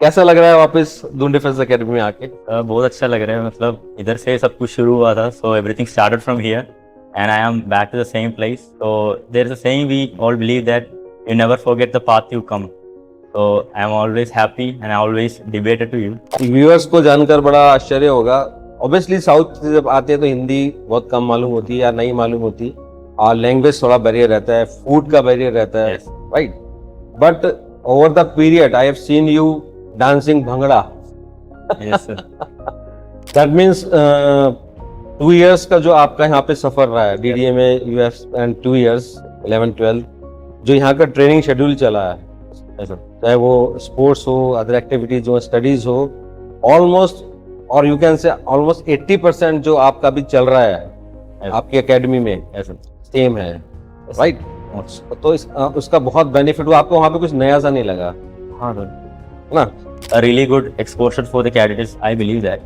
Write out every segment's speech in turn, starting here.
कैसा लग रहा है वापस दून डिफेंस एकेडमी में आके? बहुत अच्छा लग रहा है, मतलब इधर से सब कुछ शुरू हुआ था, so everything started from here and I am back to the same place. So there is a saying we all believe that you never forget the path you come. So I am always happy and I always debated to you. Viewers को जानकर बड़ा आश्चर्य होगा, obviously south से जब आते हैं तो हिंदी बहुत कम मालूम होती है या नहीं मालूम होती, और लैंग्वेज थोड़ा बैरियर रहता है, फूड का बैरियर रहता है, right? But over the period I have seen you dancing bhangra. Yes sir. That means 2 years का जो आपका यहाँ पे सफर रहा है डीडीए में, यू हैव स्पेंट 2 years 11-12, जो यहाँ का ट्रेनिंग शेड्यूल चला है, चाहे वो स्पोर्ट्स हो, अदर एक्टिविटीज हो, स्टडीज हो, ऑलमोस्ट और यू कैन से ऑलमोस्ट 80% जो आपका भी चल रहा है आपकी एकेडमी में सेम है, राइट? तो उसका बहुत बेनिफिट हुआ आपको, वहाँ पे कुछ नया सा नहीं लगा? हाँ सर, ना? a really good exposure for the cadets, I believe that,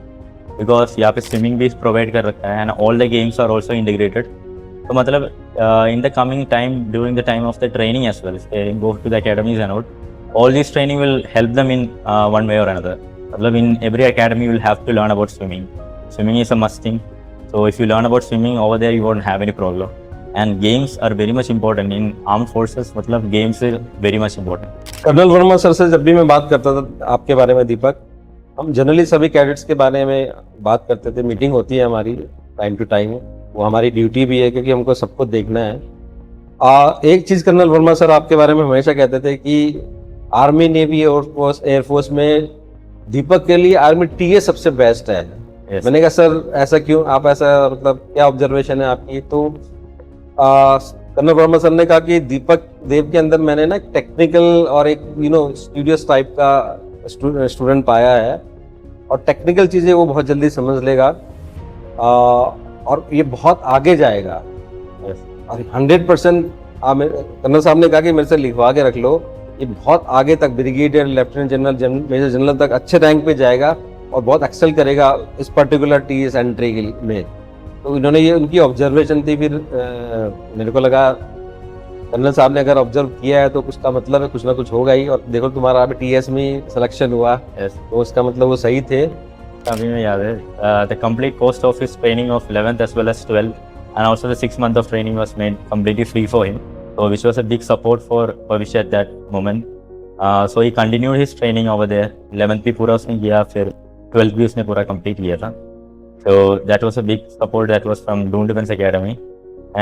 because यहाँ पे स्विमिंग भी प्रोवाइड कर रखा है and all the games are also integrated. तो मतलब in the coming time, during the time of the training as well, go to the academies and all this training will help them in one way or another. मतलब in every academy you will have to learn about swimming. Swimming is a must thing. So if you learn about swimming over there, you won't have any problem. And games are very much important in armed forces. मतलब games is very much important. Colonel Verma sir से जब भी मैं बात करता था आपके बारे में दीपक, हम जनरली सभी कैडेट्स के बारे में बात करते थे, मीटिंग होती है हमारी टाइम टू टाइम, वो हमारी ड्यूटी भी है क्योंकि हमको सबको देखना है. एक चीज़ कर्नल वर्मा सर आपके बारे में हमेशा कहते थे कि आर्मी, नेवी, एयरफोर्स में दीपक के लिए आर्मी टीए सबसे बेस्ट है. Yes. मैंने कहा सर ऐसा क्यों, आप ऐसा मतलब क्या ऑब्जर्वेशन है आपकी? तो कर्नल वर्मा सर ने कहा कि दीपक देव के अंदर मैंने ना टेक्निकल और एक स्टूडियस टाइप का स्टूडेंट पाया है, और टेक्निकल चीज़ें वो बहुत जल्दी समझ लेगा और ये बहुत आगे जाएगा. और 100% कर्नल साहब ने कहा कि मेरे से लिखवा के रख लो, ये बहुत आगे तक brigadier, lieutenant general, major general तक अच्छे रैंक पे जाएगा और बहुत एक्सेल करेगा इस पर्टिकुलर टीएस एंट्री में. तो इन्होंने ये उनकी ऑब्जर्वेशन थी. फिर मेरे को लगा कर्नल साहब ने अगर ऑब्जर्व किया है तो उसका मतलब है कुछ ना कुछ होगा ही, और देखो तुम्हारा अभी टीएस में सिलेक्शन हुआ. तो उसका मतलब वो सही थे. अभी मैं याद है the complete post office training of 11th as well as 12th and also the 6 month of training was made completely free for him. So which was a big support for Bhavish at that moment. So he continued his training over there. 11th भी पूरा उसने किया, फिर 12th भी उसने पूरा complete किया था. So that was a big support that was from Doon Defense Academy,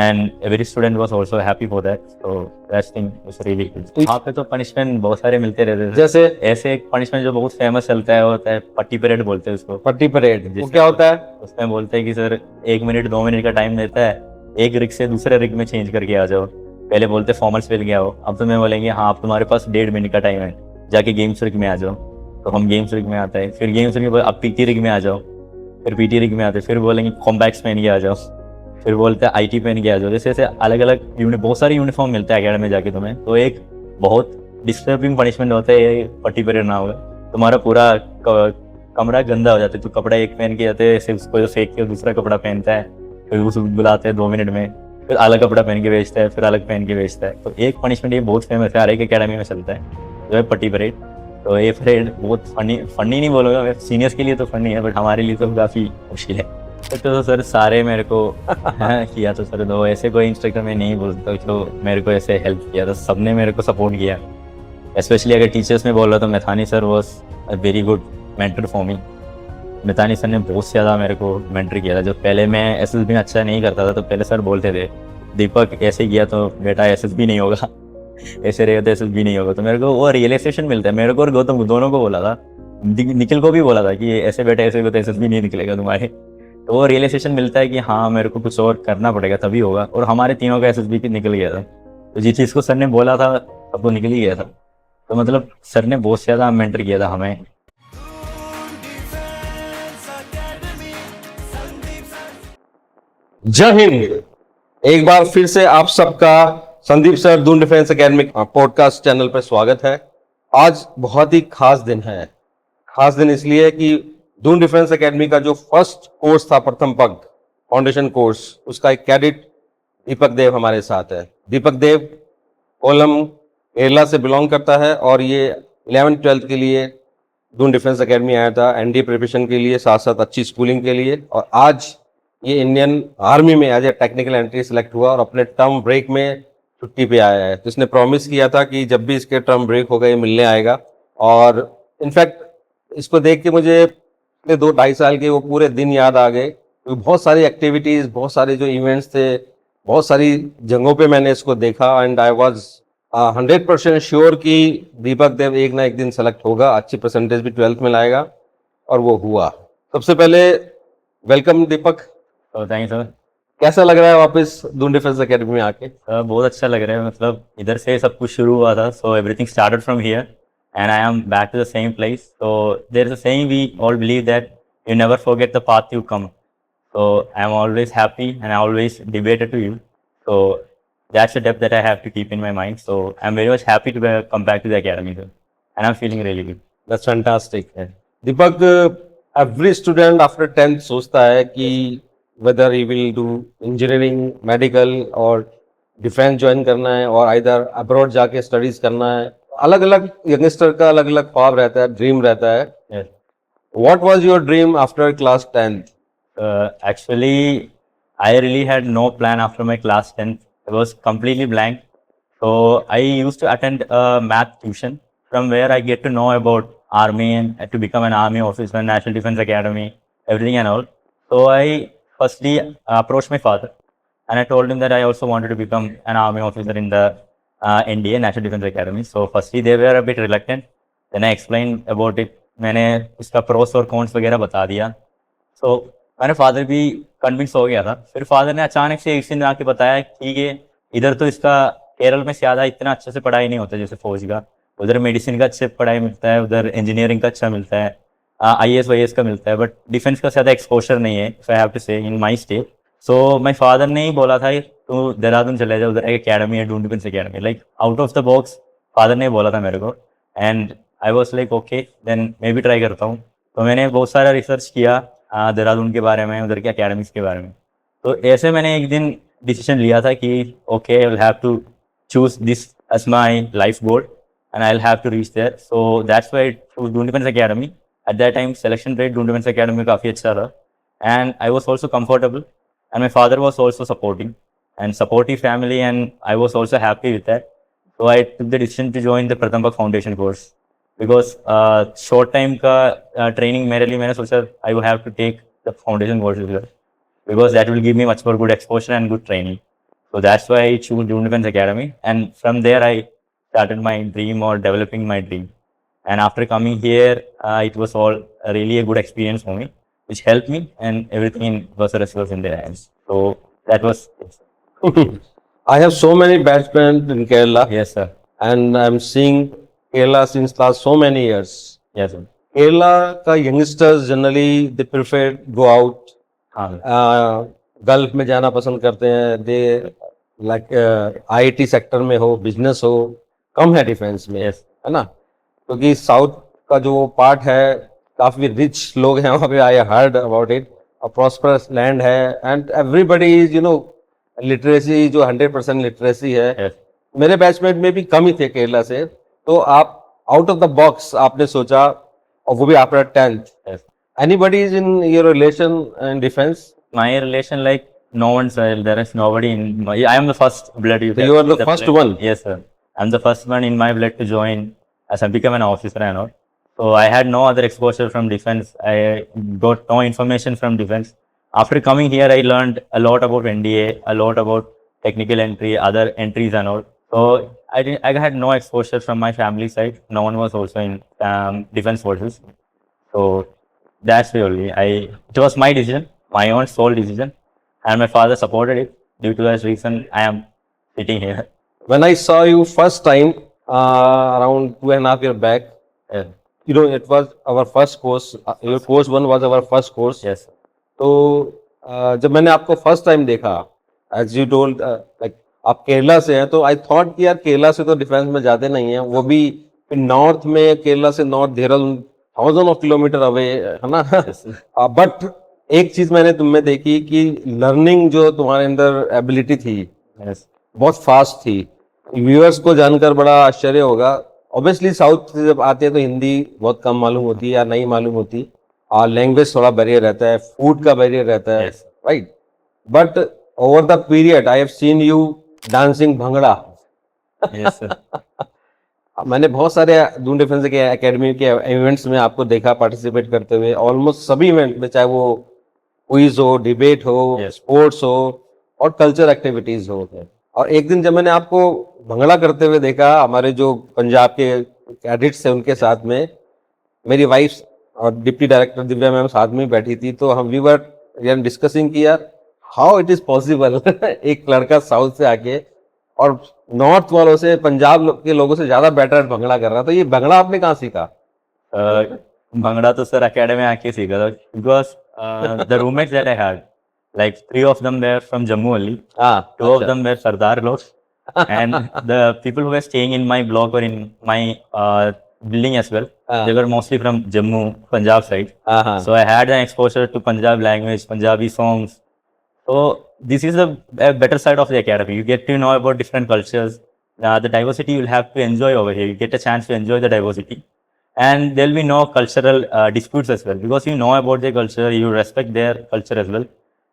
and every student was also happy for that. So that thing was really good. वहाँ पे तो punishment बहुत सारे मिलते रहते थे. जैसे ऐसे एक punishment जो बहुत फेमस चलता है होता है पट्टी परेड बोलते हैं उसको. पट्टी परेड वो क्या होता है? उसमें बोलते हैं कि सर 1 मिनट 2 मिनट का टाइम देता है, एक रिग से दूसरे रिग में चेंज करके आ जाओ. पहले बोलते फॉर्मल्स पे गया हो, अब तुम्हें बोलेंगे हाँ अब तुम्हारे पास 1.5 मिनट का टाइम है, जाके गेम्स रिग में आ जाओ. तो हम गेम्स रिग में आते हैं, फिर गेम्स रिग में अब पीटी रिग में आ जाओ, फिर पीटी रिग में आते हैं, फिर बोलेंगे कॉम्बैक्स पहन के आ जाओ, फिर बोलते हैं आईटी पहन के आ जाओ. जैसे ऐसे अलग अलग बहुत सारी यूनिफॉर्म मिलता है अकेडमी में जाके तुम्हें. तो एक बहुत डिस्टर्बिंग पनिशमेंट होता है ये पट्टी परेड ना होगा. तुम्हारा पूरा कमरा गंदा हो जाता है. तो कपड़ा एक पहन के जाते हैं, सिर्फ उसको फेंक के दूसरा कपड़ा पहनता है, फिर उसको बुलाते हैं 2 मिनट में, फिर अलग कपड़ा पहन के बेचता है, फिर अलग पहन के बेचता है. तो एक पनिशमेंट ये बहुत फेमस है, हर एक अकेडमी में चलता है, जो है पट्टी परेड. तो ये परेड बहुत फनी नहीं बोलूँगा, सीनियर्स के लिए तो फनी है, बट हमारे लिए तो काफ़ी मुश्किल है. तो सर सारे मेरे को किया तो सर, तो ऐसे कोई इंस्ट्रक्टर मैं नहीं बोलता जो मेरे को ऐसे हेल्प किया था. सबने मेरे को सपोर्ट किया. स्पेशली अगर टीचर्स में बोल रहा तो Maithani sir was a very good mentor for me. Maithani sir ने बहुत ज़्यादा मेरे को मेंटर किया था. जब पहले मैं एसएसबी में अच्छा नहीं करता था तो पहले सर बोलते थे दीपक ऐसे किया तो बेटा एसएसबी नहीं होगा, ऐसे रहेगा तो एसएसबी नहीं होगा. तो मेरे को वो रियलाइजेशन मिलता है. मेरे को और गौतम दोनों को बोला था, निखिल को भी बोला था कि ऐसे बेटा ऐसे तो एसएसबी नहीं निकलेगा तुम्हारे. तो वो रियलाइजेशन मिलता है कि हाँ मेरे को कुछ और करना पड़ेगा तभी होगा. और हमारे तीनों का एसएसबी निकल गया था. तो जिस चीज़ को सर ने बोला था अब वो निकल ही गया था. तो मतलब सर ने बहुत ज़्यादा मेंटर किया था हमें. जय हिंद. एक बार फिर से आप सबका Sandeep sir Doon defence academy podcast channel पर स्वागत है. आज बहुत ही खास दिन है. खास दिन इसलिए कि दून डिफेंस एकेडमी का जो फर्स्ट कोर्स था, प्रथम पग फाउंडेशन कोर्स, उसका एक कैडेट दीपक देव हमारे साथ है. दीपक देव कोलम केरला से बिलोंग करता है और ये 11th 12th के लिए दून डिफेंस एकेडमी आया था एनडीए प्रिपरेशन के लिए, साथ साथ अच्छी स्कूलिंग के लिए, और आज ये इंडियन आर्मी में as a technical entry select हुआ और अपने टर्म ब्रेक में छुट्टी पे आया है। तो इसने प्रॉमिस किया था कि जब भी इसके टर्म ब्रेक होगा ये मिलने आएगा। और इनफैक्ट इसको देख के मुझे अपने 2-2.5 साल के वो पूरे दिन याद आ गए, क्योंकि बहुत सारी एक्टिविटीज़, बहुत सारे जो इवेंट्स थे, बहुत सारी जगहों पे मैंने इसको देखा, एंड आई वॉज 100% श्योर कि दीपक देव एक ना एक दिन सेलेक्ट होगा, अच्छी परसेंटेज भी 12th में लाएगा, और वो हुआ। सबसे पहले वेलकम दीपक, तो थैंक यू सर। कैसा लग रहा है वापस दून डिफेंस एकेडमी में आके? बहुत अच्छा लग रहा है, मतलब इधर से सब कुछ शुरू हुआ था, so everything started from here and I am back to the same place. So there is a saying we all believe that you never forget the path you come. So I am always happy and I always debated to you. So that's a depth that I have to keep in my mind. So I'm very much happy to come back to the academy, sir, and I'm feeling really good. That's fantastic. Yeah. Deepak, every student after 10th सोचता है कि weather he will do engineering, medical और defence join करना है, और इधर abroad जाके studies करना है। अलग अलग यंगस्टर का अलग अलग ख्वाब रहता है, ड्रीम रहता है। Yes. What was your dream after class 10th? Actually, I really had no plan after my class 10th. It was completely blank. So I used to attend a math tuition from where I get to know about army and to become an army officer, National Defense Academy, everything and all. So I firstly approached my father and I told him that I also wanted to become an army officer in the NDA, National Defense Academy. So firstly they were a bit reluctant. Then I explained about it. मैंने इसका pros और cons वगैरह बता दिया। सो मेरे father भी convince हो गया था। फिर फादर ने अचानक से एक दिन आके बताया, ठीक है, इधर तो इसका केरल में ज़्यादा इतना अच्छे से पढ़ाई नहीं होता जैसे फौज का, उधर मेडिसिन का अच्छे पढ़ाई मिलता है, उधर इंजीनियरिंग का अच्छा मिलता है, IAS वाईएएस का मिलता है, बट डिफेंस का ज़्यादा एक्सपोजर नहीं है, इफ आई हैव टू से इन my state. So my father ने ही बोला था तू देहरादून चले जाओ, उधर एक अकेडमी है, Doon defence academy, like out of the box father ने बोला था मेरे को। And I was like okay, then मैं भी ट्राई करता हूँ। तो मैंने बहुत सारा रिसर्च किया देहरादून के बारे में, उधर के अकेडमिक्स के बारे में। तो ऐसे मैंने एक दिन डिसीजन लिया था कि okay, I will have to choose this as my life goal and I will have to reach there. So that's why I choose Doon defence academy. At that time selection rate Doon defence academy में काफ़ी अच्छा था and I was also comfortable and my father was also supporting and supportive family, and I was also happy with that. So I took the decision to join the Prathambak Foundation course because short time का training मेरे लिए मैंने सोचा I will have to take the foundation course as well because that will give me much more good exposure and good training. So that's why I chose Doon Defense Academy, and from there I started my dream or developing my dream. And after coming here, it was all really a good experience for me, which helped me, and everything was in their hands. So that was. I have so many batchmen in Kerala. Yes, sir. And I'm seeing Kerala since last so many years. Yes, sir. Kerala का youngsters generally they prefer go out. हाँ, gulf में जाना पसंद करते हैं। They like IIT sector में हो, business हो, कम है डिफेंस में, Yes. है ना? क्योंकि साउथ का जो पार्ट है काफी रिच लोग हैं वहाँ पे, आई हर्ड अबाउट इट, और प्रॉस्परस लैंड है, एंड एवरीबडी इज लिटरेसी जो 100% लिटरेसी है। Yes. मेरे बैचमेट में भी कम ही थे केरला से। तो आप आउट ऑफ द बॉक्स आपने सोचा, और वो भी after 10th। Yes. Anybody is in your relation in defence? My relation, like no one's there is nobody in my. I am the first blood. So you are the first blood. one? Yes, sir. I'm the first one in my blood to join as I become an officer and all. So I had no other exposure from defense. I got no information from defense. After coming here, I learned a lot about NDA, a lot about technical entry, other entries and all. So I had no exposure from my family side. No one was also in defense forces. So that's really it was my decision, my own sole decision, and my father supported it. Due to that reason, I am sitting here. When I saw you first time around 2.5 years back, Yeah. it was our first course. Your course 1 was our first course. Yes. तो जब मैंने आपको first time देखा, as you told like आप केरला से हैं, तो I thought कि यार केरला से तो डिफेंस में जाते नहीं हैं, वो भी नॉर्थ में, केरला से north Dehradun 1000 of kilometre away, है ना? बट एक चीज मैंने तुम में देखी कि लर्निंग जो तुम्हारे अंदर एबिलिटी थी, Yes. बहुत फास्ट थी। व्यूअर्स को जानकर बड़ा आश्चर्य होगा, ऑब्वियसली साउथ से जब आते हैं तो हिंदी बहुत कम मालूम होती है या नहीं मालूम होती, और लैंग्वेज थोड़ा बैरियर रहता है, फूड का बैरियर रहता है, Yes. Right? But over the period I have seen you dancing bhangra. Yes, sir. मैंने बहुत सारे दून डिफेंस के एकेडमी के इवेंट्स में आपको देखा पार्टिसिपेट करते हुए, ऑलमोस्ट सभी इवेंट में, चाहे वो क्विज हो, डिबेट हो, Yes. स्पोर्ट्स हो और कल्चर एक्टिविटीज हो। और एक दिन जब मैंने आपको भंगड़ा करते हुए देखा हमारे जो पंजाब के कैडेट्स थे उनके साथ में, मेरी वाइफ और डिप्टी डायरेक्टर दिव्या मैम साथ में बैठी थी, तो हम वी वर डिस्कसिंग किया हाउ इट इज पॉसिबल एक लड़का साउथ से आके और नॉर्थ वालों से, पंजाब के लोगों से ज्यादा बेटर भंगड़ा कर रहा। तो ये भंगड़ा आपने कहाँ सीखा? Bhangra to sir academy आके सीखा था, because the roommates that I had, like 3 of them were from Jammu only, हाँ, 2 of them were Sardar log, and the people who were staying in my block or in my building as well, they were mostly from Jammu, Punjab side. हाँ, हाँ, So I had an exposure to Punjab language, Punjabi songs. So this is a better side of the academy. You get to know about different cultures. The diversity you'll have to enjoy over here. You get a chance to enjoy the diversity. And there'll be no cultural disputes as well, because you know about their culture, you respect their culture as well.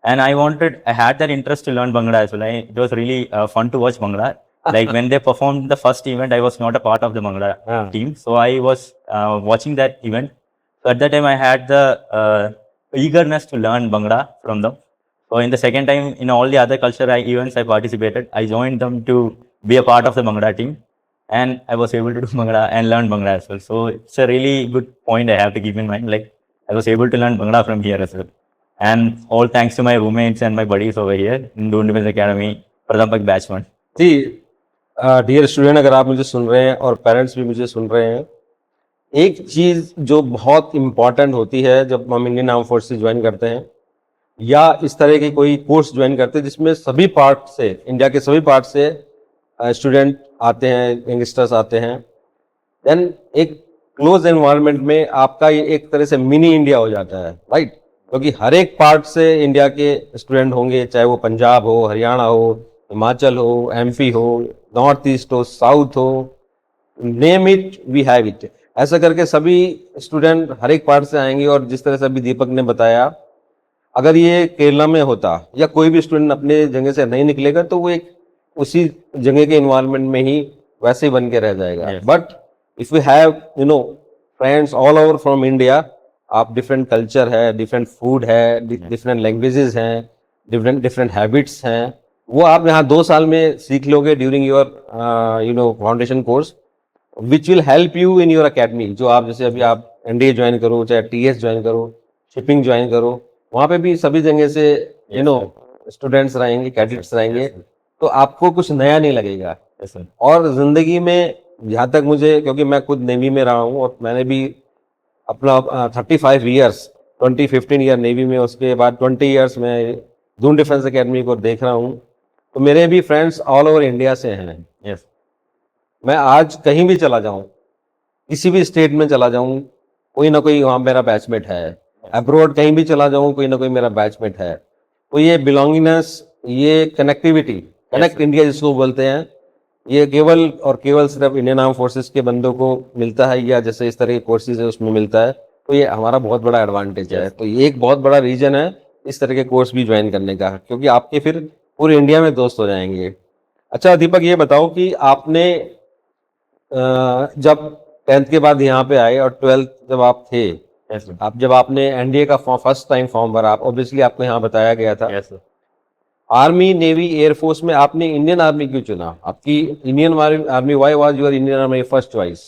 And I had that interest to learn Bhangra as well. It was really fun to watch Bhangra. Like when they performed the first event, I was not a part of the Bhangra team. So I was watching that event. So at that time, I had the eagerness to learn Bhangra from them. So in the second time, in all the other events I participated, I joined them to be a part of the Bhangra team, and I was able to do Bhangra and learn Bhangra as well. So it's a really good point I have to keep in mind. Like I was able to learn Bhangra from here as well, and all thanks to my roommates and my buddies over here in Doon Defense Academy, Pradhapak Batch 1. Ji, dear student, अगर आप मुझे सुन रहे हैं और parents भी मुझे सुन रहे हैं, एक चीज जो बहुत इम्पॉर्टेंट होती है जब हम इंडियन आर्म फोर्सेस ज्वाइन करते हैं या इस तरह की कोई कोर्स ज्वाइन करते हैं जिसमें सभी पार्ट से, इंडिया के सभी पार्ट से स्टूडेंट आते हैं, यंगस्टर्स आते हैं, देन एक क्लोज एनवायरनमेंट में आपका ये एक तरह से मिनी इंडिया हो जाता है, राइट? क्योंकि हर एक पार्ट से इंडिया के स्टूडेंट होंगे, चाहे वो पंजाब हो, हरियाणा हो, हिमाचल हो, एमपी हो, नॉर्थ ईस्ट हो, साउथ हो, name it we have it. ऐसा करके सभी स्टूडेंट हर एक पार्ट से आएंगे। और जिस तरह से अभी दीपक ने बताया, अगर ये केरला में होता या कोई भी स्टूडेंट अपने जगह से नहीं निकलेगा तो वो एक उसी जगह के इन्वायरमेंट में ही वैसे ही बन के रह जाएगा। But if you have friends all over from India, आप डिफरेंट कल्चर है, डिफरेंट फूड है, डिफरेंट लैंग्वेजेस हैं, डिफरेंट डिफरेंट हैबिट्स हैं, वो आप यहाँ 2 साल में सीख लोगे during your foundation course, which will help you in your academy. जो आप जैसे अभी आप एनडीए ज्वाइन करो, चाहे टीएस ज्वाइन करो, शिपिंग ज्वाइन करो, वहाँ पे भी सभी जगह से स्टूडेंट्स रहेंगे, कैडेट्स रहेंगे, तो आपको कुछ नया नहीं लगेगा। और जिंदगी में जहाँ तक मुझे, क्योंकि मैं खुद नेवी में रहा हूँ और मैंने भी अपना 35 ईयर्स, 15 ईयर नेवी में, उसके बाद 20 ईयर्स में दून डिफेंस एकेडमी को देख रहा हूँ, तो मेरे भी फ्रेंड्स ऑल ओवर इंडिया से हैं। मैं आज कहीं भी चला जाऊं, किसी भी स्टेट में चला जाऊं, कोई ना कोई वहाँ मेरा बैचमेट है। अब्रॉड कहीं भी चला जाऊं, कोई ना कोई मेरा बैचमेट है। तो ये बिलोंगिंगनेस, ये कनेक्टिविटी, कनेक्ट इंडिया जिसको बोलते हैं, ये केवल और केवल सिर्फ इंडियन आर्म फोर्सेस के बंदों को मिलता है, या जैसे इस तरह के कोर्सेज है उसमें मिलता है। तो ये हमारा बहुत बड़ा एडवांटेज है। तो ये एक बहुत बड़ा रीजन है इस तरह के कोर्स भी ज्वाइन करने का, क्योंकि आपके फिर पूरे इंडिया में दोस्त हो जाएंगे। अच्छा दीपक, ये बताओ कि आपने जब 10th के बाद यहाँ पे आए और 12th जब आप थे, आप जब आपने एनडीए का फर्स्ट टाइम फॉर्म भरा, ऑब्वियसली आपको यहाँ बताया गया था, आर्मी, नेवी, एयरफोर्स में आपने इंडियन आर्मी क्यों चुना? आपकी Indian army, why was your Indian army first choice?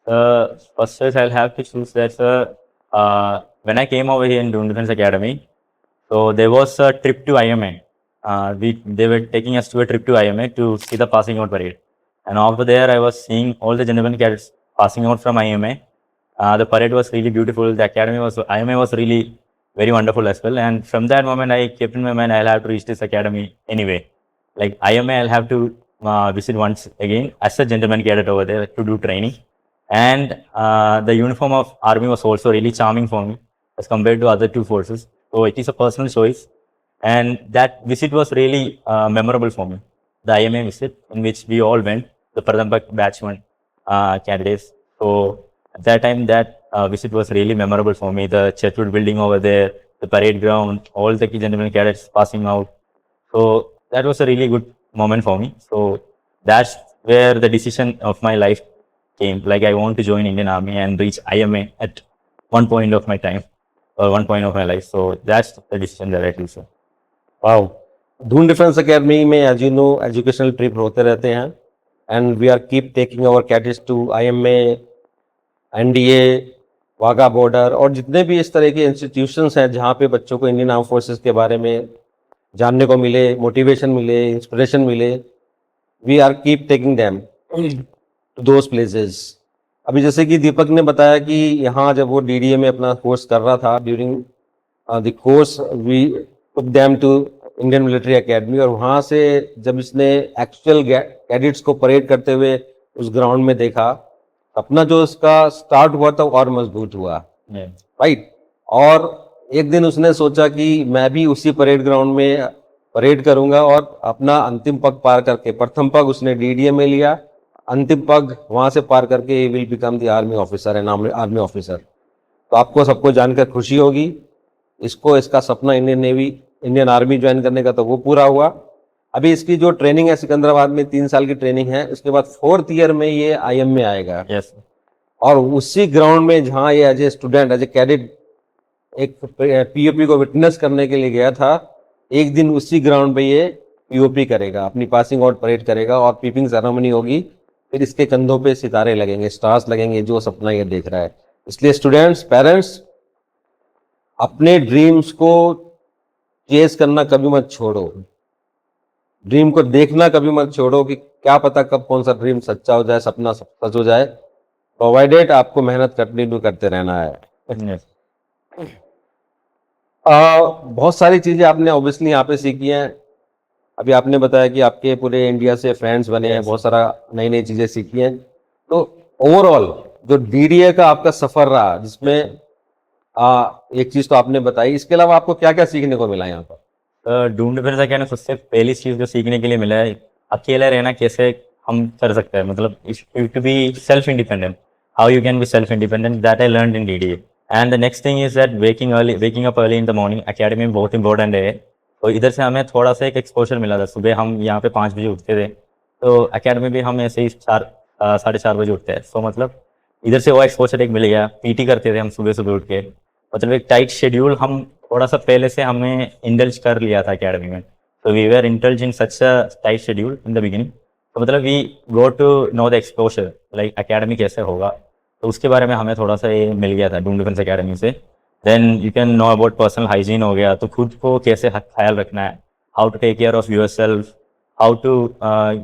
First choice I'll have to choose that when I came over here in Doon Defense Academy, so there was a trip to IMA. They were taking us to a trip to IMA to see the passing out parade. And over there, I was seeing all the gentlemen cadets passing out from IMA. The parade was really beautiful. The IMA was really very wonderful as well. And from that moment, I kept in my mind, I'll have to reach this academy anyway. Like IMA, I'll have to visit once again as a gentleman cadet over there to do training. And the uniform of army was also really charming for me as compared to other two forces. So it is a personal choice. And that visit was really memorable for me. The IMA visit in which we all went, the Pradhapak Batch 1. candidates. So at that time, that visit was really memorable for me. The Chetwood building over there, the parade ground, all the gentlemen cadets passing out. So that was a really good moment for me. So that's where the decision of my life came. Like I want to join Indian Army and reach IMA at one point of my time or one point of my life. So that's the decision that I took. So. Wow, Doon defence academy में as you know educational trip होते रहते हैं and we are keep taking our cadets to IMA, NDA, Wagah border और जितने भी इस तरह के इंस्टीट्यूशंस हैं जहाँ पे बच्चों को इंडियन आर्म फोर्सेस के बारे में जानने को मिले, मोटिवेशन मिले, इंस्पिरेशन मिले, we are keep taking them to those places. अभी जैसे कि दीपक ने बताया कि यहाँ जब वो डीडीए में अपना कोर्स कर रहा था, during the course we took them to Indian military academy, और वहाँ से जब इसने एक्चुअल कैडेट्स को परेड करते हुए उस ग्राउंड में देखा, अपना जो उसका स्टार्ट हुआ था और मजबूत हुआ, राइट। और एक दिन उसने सोचा कि मैं भी उसी परेड ग्राउंड में परेड करूंगा, और अपना अंतिम पग पार करके, प्रथम पग उसने डीडीए में लिया, अंतिम पग वहां से पार करके will become the army officer and army officer. तो आपको सबको जानकर खुशी होगी, इसको इसका सपना इंडियन आर्मी ज्वाइन करने का तो वो पूरा हुआ। अभी इसकी जो ट्रेनिंग है सिकंदराबाद में 3 साल की ट्रेनिंग है, उसके बाद 4th ईयर में ये आईएम में आएगा। Yes. और उसी ग्राउंड में जहाँ ये as a student, as a cadet एक पीओपी को विटनेस करने के लिए गया था, एक दिन उसी ग्राउंड पे ये पीओपी करेगा, अपनी पासिंग आउट परेड करेगा और पीपिंग सेरेमनी होगी, फिर इसके कंधों पे सितारे लगेंगे, स्टार्स लगेंगे, जो सपना ये देख रहा है। इसलिए स्टूडेंट्स, पेरेंट्स, अपने ड्रीम्स को चेस करना कभी मत छोड़ो, ड्रीम को देखना कभी मत छोड़ो कि क्या पता कब कौन सा ड्रीम सच्चा हो जाए, सपना सच हो जाए, प्रोवाइडेड आपको मेहनत कंटिन्यू करते रहना है। Yes. बहुत सारी चीजें आपने ऑब्वियसली यहाँ पे सीखी हैं। अभी आपने बताया कि आपके पूरे इंडिया से फ्रेंड्स बने हैं, बहुत सारा नई नई चीजें सीखी हैं। तो ओवरऑल जो डीडीए का आपका सफर रहा, जिसमें एक चीज तो आपने बताई, इसके अलावा आपको क्या क्या सीखने को मिला यहाँ पर? ढूंढ फिर क्या ना, सबसे पहली चीज जो सीखने के लिए मिला है, अकेला रहना कैसे हम कर सकते हैं, मतलब to be self independent, how you can be self independent, that I learn in DDA. And the next thing is that waking up early in the morning academy में बहुत इंपॉर्टेंट है। तो इधर से हमें थोड़ा सा एक एक्सपोजर मिला था। सुबह हम यहाँ पे 5 बजे उठते थे, तो एकेडमी भी हम ऐसे ही 4-4:30 बजे उठते हैं। सो मतलब इधर से वो एक्सपोजर एक मिल गया। पीटी करते थे हम सुबह सुबह उठ के, मतलब एक टाइट शेड्यूल हम थोड़ा सा पहले से हमने इंडल्ज कर लिया था एकेडमी में। So we were indulge in such a tight schedule in the beginning. तो मतलब we go to know the exposure like academy कैसे होगा, तो उसके बारे में हमें थोड़ा सा ये मिल गया था डून डिफेंस एकेडमी से। Then you can know about personal hygiene हो गया, तो खुद को कैसे ख्याल रखना है, how to take care of yourself, how to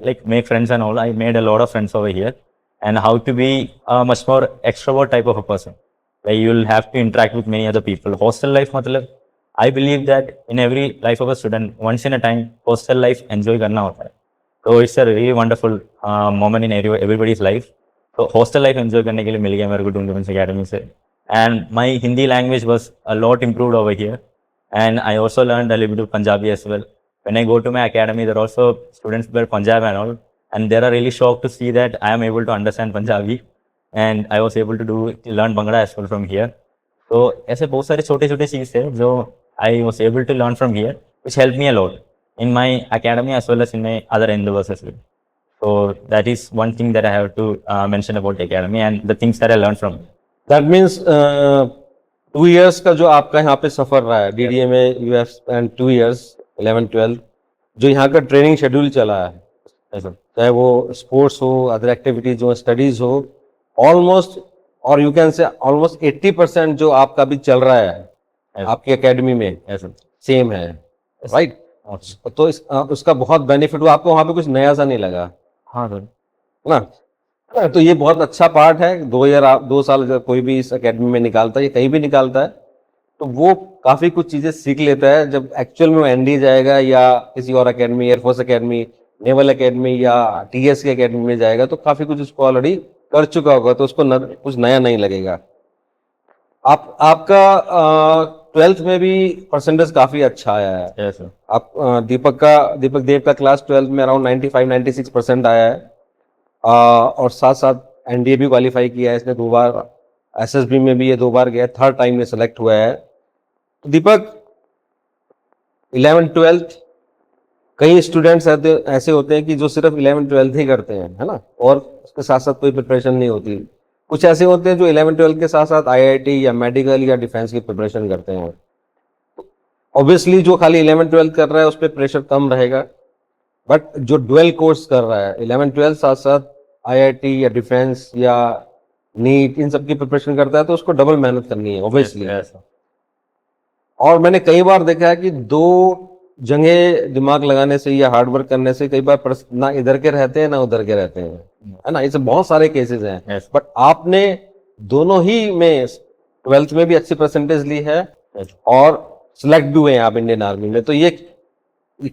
like make friends and all. I made a lot of friends over here, and how to be a much more extrovert type of a person. Like you'll have to interact with many other people. Hostel life, matlab, I believe that in every life of a student, once in a time, hostel life enjoy करना होता है. So it's a really wonderful moment in everybody's life. So hostel life enjoy करने के लिए मिल गया मेरे को Doon defence academy से. And my Hindi language was a lot improved over here, and I also learned a little bit of Punjabi as well. When I go to my academy, there are also students who are Punjab and all, and they are really shocked to see that I am able to understand Punjabi, and I was able to learn Bangla as well from here. So ऐसे बहुत सारे छोटे छोटे चीज़ थे जो I was able to learn from here, which helped me a lot in my academy as well as in my other endeavors as well. So that is one thing that I have to mention about the academy and the things that I learned from it. That means 2 years का जो आपका यहाँ पे सफर रहा है DDA में, you have spend 2 years 11-12, जो यहाँ का ट्रेनिंग शेड्यूल चला है, ऐसा चाहे वो स्पोर्ट्स हो, अदर एक्टिविटीज हो, स्टडीज हो, ऑलमोस्ट, और यू कैन से ऑलमोस्ट 80% जो आपका भी चल रहा है आपकी एकेडमी में, ऐसा सेम है, राइट? तो उसका बहुत बेनिफिट हुआ आपको, वहाँ पे कुछ नया सा नहीं लगा? हाँ सर, ना? तो ये बहुत अच्छा पार्ट है। 2 साल अगर कोई भी इस एकेडमी में निकालता है या कहीं भी निकालता है, तो वो काफ़ी कुछ चीज़ें सीख लेता है। जब एक्चुअल में वो एनडी जाएगा या किसी और academy, air force academy, naval academy या टीएस की एकेडमी में जाएगा, तो काफ़ी कुछ उसको ऑलरेडी कर चुका होगा, तो उसको कुछ नया नहीं लगेगा। आपका 12th में भी परसेंटेज काफ़ी अच्छा आया है। yes sir. आप दीपक देव का क्लास 12 में अराउंड 95-96% आया है, और साथ साथ एनडीए भी क्वालिफाई किया है इसने 2 बार, एसएसबी में भी ये 2 बार गया, 3rd टाइम में सेलेक्ट हुआ है। तो दीपक, 11th-12th, कई स्टूडेंट्स ऐसे होते हैं कि जो सिर्फ 11th-12th ही करते हैं, है ना, और उसके साथ साथ कोई प्रिपरेशन नहीं होती। कुछ ऐसे होते हैं जो 11th-12th के साथ साथ आईआईटी या मेडिकल या डिफेंस की प्रिपरेशन करते हैं। ऑब्वियसली जो खाली 11th-12th कर रहा है उस पर प्रेशर कम रहेगा, बट जो डुअल कोर्स कर रहा है 11th-12th साथ साथ आईआईटी या डिफेंस या नीट, इन सब की प्रिपरेशन करता है, तो उसको डबल मेहनत करनी है ऑब्वियसली। और मैंने कई बार देखा है कि 2 जगह दिमाग लगाने से या हार्ड वर्क करने से कई बार ना इधर के रहते हैं ना उधर के रहते हैं, है ना, ऐसे बहुत सारे केसेस हैं। Yes. बट आपने दोनों ही में 12th में भी अच्छी परसेंटेज ली है Yes. और सिलेक्ट भी हुए हैं आप इंडियन आर्मी में। तो ये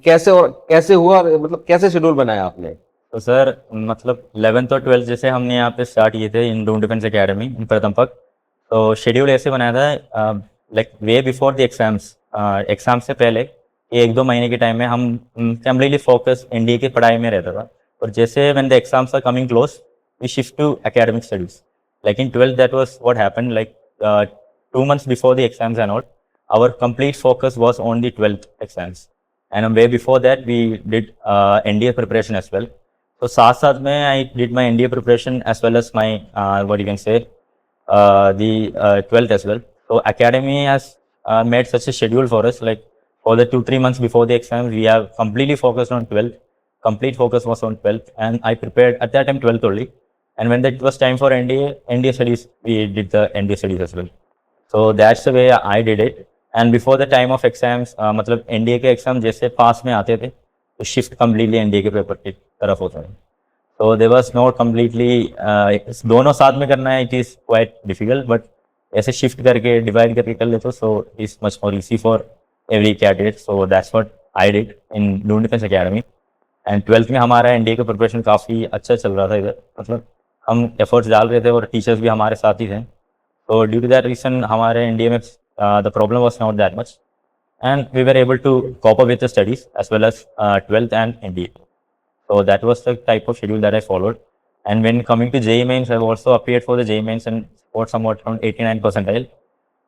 कैसे और कैसे हुआ, मतलब कैसे शेड्यूल बनाया आपने? तो सर मतलब 11th और 12th जैसे हमने यहाँ पे स्टार्ट किए थे इन डून डिफेंस एकेडमी इन प्रथमपक, तो शेड्यूल ऐसे बनाया था like way before the exams, exam से पहले 1-2 महीने के टाइम में हम कम्प्लीटली फोकस इंडिया की पढ़ाई में रहता था। और जैसे when the exams are coming close we shift to academic studies. Like in 12th that was what happened, like 2 months before the exams and all our complete focus was on the 12th exams, and way before that we did NDA preparation as well. So साथ में I did my NDA preparation as well as my what you can say the 12th as well. So academy has made such a schedule for us, like for the 2-3 months before the exams we have completely focused on 12th. Complete focus was on 12th, and I prepared at that time 12th only. And when it was time for NDA studies, we did the NDA studies as well. So that's the way I did it. And before the time of exams मतलब NDA के exam जैसे पास में आते थे तो shift completely NDA के paper की तरफ होता है। तो दे वाज नॉट कम्प्लीटली दोनों साथ में करना है, it is quite difficult, but ऐसे शिफ्ट करके डिवाइड करके कर लेते हो so is much more easy for every candidate. So that's what I did in Doon defence academy. And 12th में हमारा एनडीए का प्रिपरेशन काफ़ी अच्छा चल रहा था इधर, मतलब हम एफर्ट्स डाल रहे थे और टीचर्स भी हमारे साथ ही थे। तो ड्यू टू दैट रीज़न हमारे एनडीए में the problem was not that much, and we were able to cope up with the studies as well as 12th and NDA. So that was the type of schedule that I followed. And when coming to JEE mains, I've also appeared for the JEE mains and scored somewhat around 89 percentile.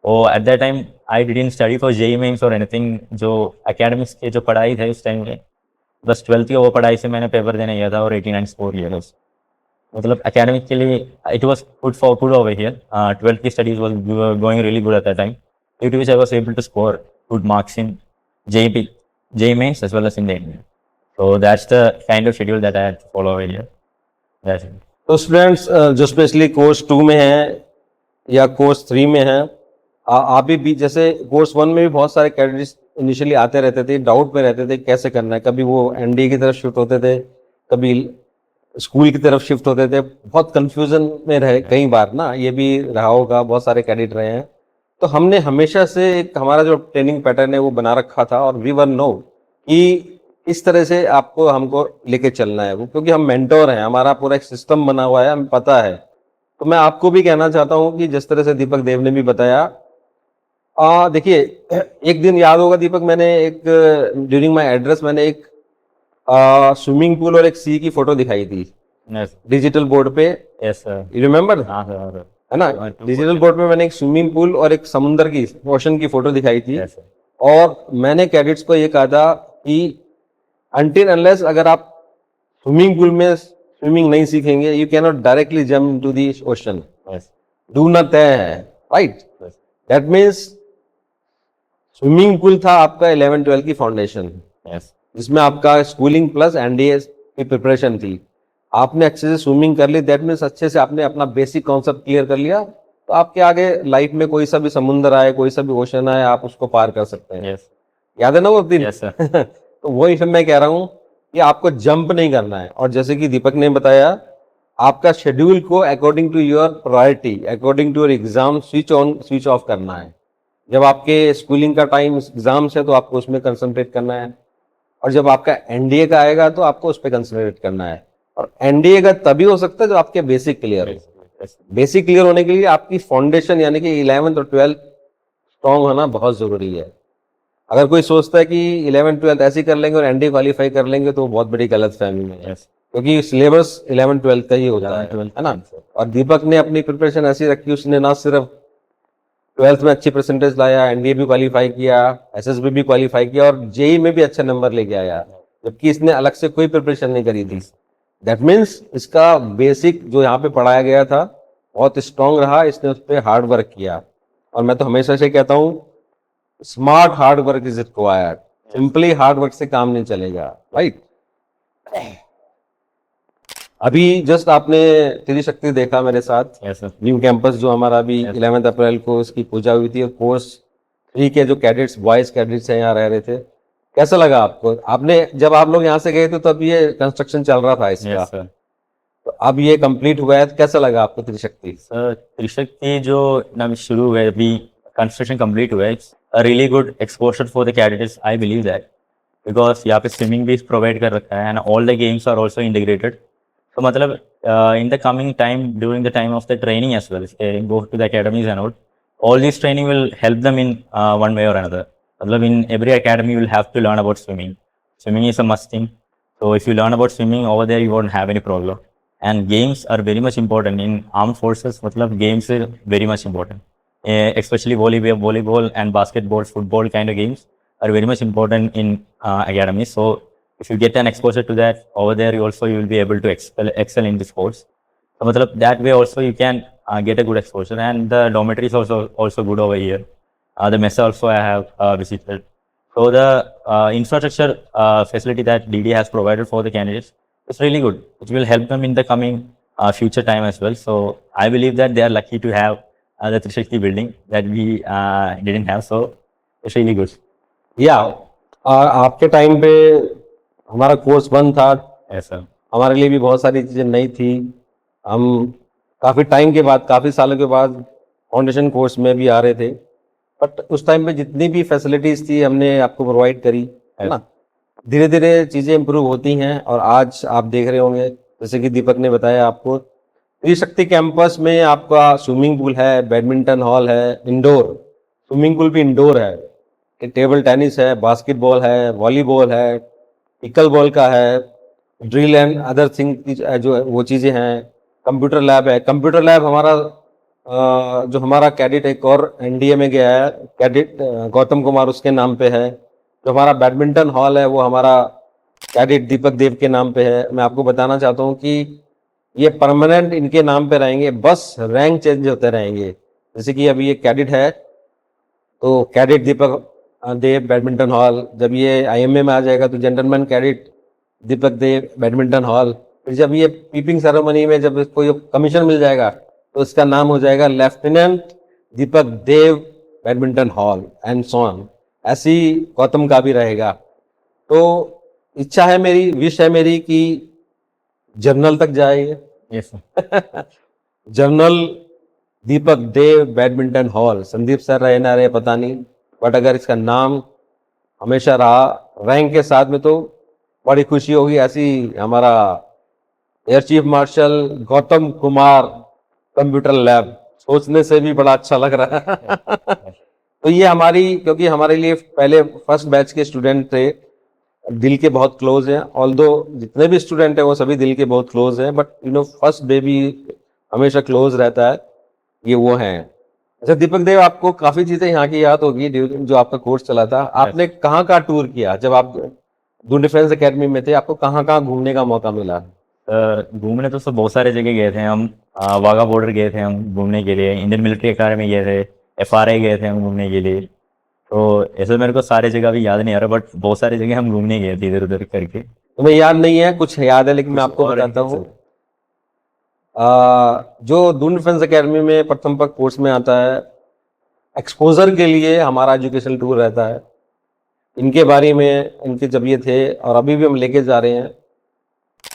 Oh, at that time I didn't study for JEE mains or anything. जो academics के जो पढ़ाई थे उस time में बस 12th की वो पढ़ाई से मैंने पेपर देने गया था और 89 स्कोर किया था। मतलब academic के लिए it was good over here. 12th की studies was going really good at that time, due to which I was able to score good marks in JEE mains as well as in the NDA. So that's the kind of schedule that I had to follow over here. That's it. तो students जो specially course 2 में हैं या course 3 में हैं, आप भी जैसे कोर्स 1 में भी बहुत सारे कैंडिडेट्स इनिशियली आते रहते थे, डाउट में रहते थे कैसे करना है, कभी वो एनडीए की तरफ शिफ्ट होते थे, कभी स्कूल की तरफ शिफ्ट होते थे, बहुत कंफ्यूजन में रहे कई बार ना, ये भी रहा होगा, बहुत सारे कैंडिडेट रहे हैं। तो हमने हमेशा से एक हमारा जो ट्रेनिंग पैटर्न है वो बना रखा था, और वी वन नो कि इस तरह से आपको हमको लेके चलना है, वो क्योंकि हम मेंटोर हैं, हमारा पूरा एक सिस्टम बना हुआ है, हमें पता है। तो मैं आपको भी कहना चाहता हूँ कि जिस तरह से दीपक देव ने भी बताया, देखिए एक दिन याद होगा दीपक, मैंने एक ड्यूरिंग माय एड्रेस मैंने एक स्विमिंग पूल और एक सी की फोटो दिखाई थी डिजिटल बोर्ड पे। Yes sir. You remember? हाँ सर। है ना, डिजिटल बोर्ड में मैंने एक स्विमिंग पूल और एक समुद्र की ओशन की फोटो दिखाई थी। Yes sir. और मैंने कैडेट्स को ये कहा था कि अनटिल अनलेस अगर आप स्विमिंग पूल में स्विमिंग नहीं सीखेंगे, you can not directly jump into the ocean. Yes. डूबना तय है, right? Yes. That means swimming pool था आपका 11th-12th की फाउंडेशन, Yes. जिसमें आपका स्कूलिंग प्लस एनडीए की प्रिपरेशन थी। आपने अच्छे से स्विमिंग कर ली, दैट मीन्स अच्छे से आपने अपना बेसिक कॉन्सेप्ट क्लियर कर लिया, तो आपके आगे लाइफ में कोई सा भी समुद्र आए, कोई सा भी ओशन आए, आप उसको पार कर सकते हैं। Yes. याद है ना वो दिन? Yes sir. तो वही फिर मैं कह रहा हूँ कि आपको जंप नहीं करना है, और जैसे कि दीपक ने बताया, आपका शेड्यूल को according to your priority, according to your exam switch on switch off करना है। जब आपके स्कूलिंग का टाइम एग्जाम्स है तो आपको उसमें कंसंट्रेट करना है, और जब आपका एनडीए का आएगा तो आपको उस पर कंसंट्रेट करना है। और एनडीए का तभी हो सकता है जब आपके बेसिक क्लियर हो। बेसिक क्लियर होने के लिए आपकी फाउंडेशन यानी कि 11th और 12th स्ट्रॉन्ग होना बहुत जरूरी है। अगर कोई सोचता है कि 11th-12th ऐसे कर लेंगे और एनडीए क्वालिफाई कर लेंगे तो बहुत बड़ी गलत फहमी है। क्योंकि सिलेबस 11-12 का ही होता 11-12 है ना। और दीपक ने अपनी प्रिपरेशन ऐसी रखी, उसने ना सिर्फ 12th में अच्छी परसेंटेज लाया, एनडीए भी क्वालिफाई किया, एसएसबी भी क्वालिफाई किया और जेई में भी अच्छे नंबर लेके आया, जबकि इसने अलग से कोई प्रिपरेशन नहीं करी थी। दैट मीन्स इसका बेसिक जो यहाँ पे पढ़ाया गया था बहुत स्ट्रांग रहा, इसने उस पर हार्ड वर्क किया। और मैं तो हमेशा से कहता हूँ smart hard work is required, simply hard work से काम नहीं चलेगा, राइट। अभी जस्ट आपने त्रिशक्ति देखा मेरे साथ, यस सर। न्यू कैंपस जो हमारा अभी 11 अप्रैल को इसकी पूजा हुई थी, और कोर्स 3 के जो कैडेट्स बॉयज कैडेट्स हैं यहाँ रह रहे थे, कैसा लगा आपको? आपने जब आप लोग यहाँ से गए थे तब ये कंस्ट्रक्शन चल रहा था इसका, यस सर। तो अब ये कंप्लीट हुआ है, तो कैसा लगा आपको त्रिशक्ति? सर त्रिशक्ति जो नाम शुरू हुआ है, अभी कंस्ट्रक्शन कंप्लीट हुआ है, it's a really good exposure for the cadets, I believe that, because यहाँ पे स्विमिंग भी प्रोवाइड कर रखा है and all the games are also integrated. तो मतलब in the coming time, during the time of the training as well, go to the academies and all these training will help them in one way or another. मतलब in every academy you will have to learn about swimming. Swimming is a must thing. So if you learn about swimming over there, you won't have any problem. And games are very much important in armed forces. मतलब games are very much important. Especially volleyball and basketball, football kind of games are very much important in academies. So if you get an exposure to that over there, you will be able to excel in the sports. So मतलब that way also you can get a good exposure, and the dormitory is also good over here. The mess also I have visited. So the infrastructure facility that DDA has provided for the candidates is really good. It will help them in the coming future time as well. So I believe that they are lucky to have the Trishakti building that we didn't have. So it's really good. या आपके time पे हमारा course बंद था, Yes sir. हमारे लिए भी बहुत सारी चीज़ें नई थी। हम काफ़ी टाइम के बाद, काफ़ी सालों के बाद फाउंडेशन कोर्स में भी आ रहे थे, बट उस टाइम पे जितनी भी फैसिलिटीज़ थी हमने आपको प्रोवाइड करी, है ना। धीरे धीरे चीज़ें इम्प्रूव होती हैं और आज आप देख रहे होंगे, जैसे कि दीपक ने बताया आपको, त्रिशक्ति कैंपस में आपका स्विमिंग पूल है, बैडमिंटन हॉल है, इंडोर स्विमिंग पूल भी इंडोर है, टेबल टेनिस है, बास्केटबॉल है, वॉलीबॉल है, पिकल बॉल का है, ड्रिल एंड अदर थिंग जो वो चीज़ें हैं, कंप्यूटर लैब है। कंप्यूटर लैब हमारा जो हमारा कैडेट एक और एनडीए में गया है, कैडेट गौतम कुमार उसके नाम पे है। जो हमारा बैडमिंटन हॉल है वो हमारा कैडेट दीपक देव के नाम पे है। मैं आपको बताना चाहता हूँ कि ये परमानेंट इनके नाम पे रहेंगे, बस रैंक चेंज होते रहेंगे। जैसे कि अभी ये कैडेट है तो कैडेट दीपक देव बैडमिंटन हॉल, जब ये आईएमए में आ जाएगा तो जेंटलमैन कैडेट दीपक देव बैडमिंटन हॉल, फिर जब ये पीपिंग सेरेमनी में जब कोई कमीशन मिल जाएगा तो इसका नाम हो जाएगा lieutenant Deepak Dev badminton hall and so on. ऐसी गौतम का भी रहेगा। तो इच्छा है मेरी, विश है मेरी कि जर्नल तक जाए Yes sir. जर्नल दीपक Dev badminton hall. Sandeep sir रहे ना रहे पता नहीं, बट अगर इसका नाम हमेशा रहा रैंक के साथ में तो बड़ी खुशी होगी। ऐसी हमारा air chief marshal Gautam Kumar computer lab, सोचने से भी बड़ा अच्छा लग रहा है। तो ये हमारी, क्योंकि हमारे लिए पहले फर्स्ट बैच के स्टूडेंट थे, दिल के बहुत क्लोज हैं। ऑल्दो जितने भी स्टूडेंट हैं वो सभी दिल के बहुत क्लोज हैं, बट फर्स्ट बेबी हमेशा क्लोज रहता है, ये वो हैं। अच्छा दीपक देव, आपको काफी चीजें यहाँ की याद होगी जो आपका कोर्स चला था। आपने कहाँ कहाँ टूर किया जब आप दून डिफेंस एकेडमी में थे? आपको कहाँ कहाँ घूमने का मौका मिला? घूमने तो सब बहुत सारे जगह गए थे हम। वाघा बॉर्डर गए थे हम घूमने के लिए, इंडियन मिलिट्री अकेडमी गए थे, एफआरआई गए थे हम घूमने के लिए। तो ऐसे मेरे को सारे जगह भी याद नहीं आ रहा, बट बहुत सारी जगह हम घूमने गए थे इधर उधर करके। तुम्हें याद नहीं है? कुछ याद है, लेकिन मैं आपको बताता हूँ। जो दून डिफेंस एकेडमी में प्रथम पक कोर्स में आता है, एक्सपोजर के लिए हमारा एजुकेशन टूर रहता है। इनके बारे में, इनके जब ये थे और अभी भी हम लेके जा रहे हैं।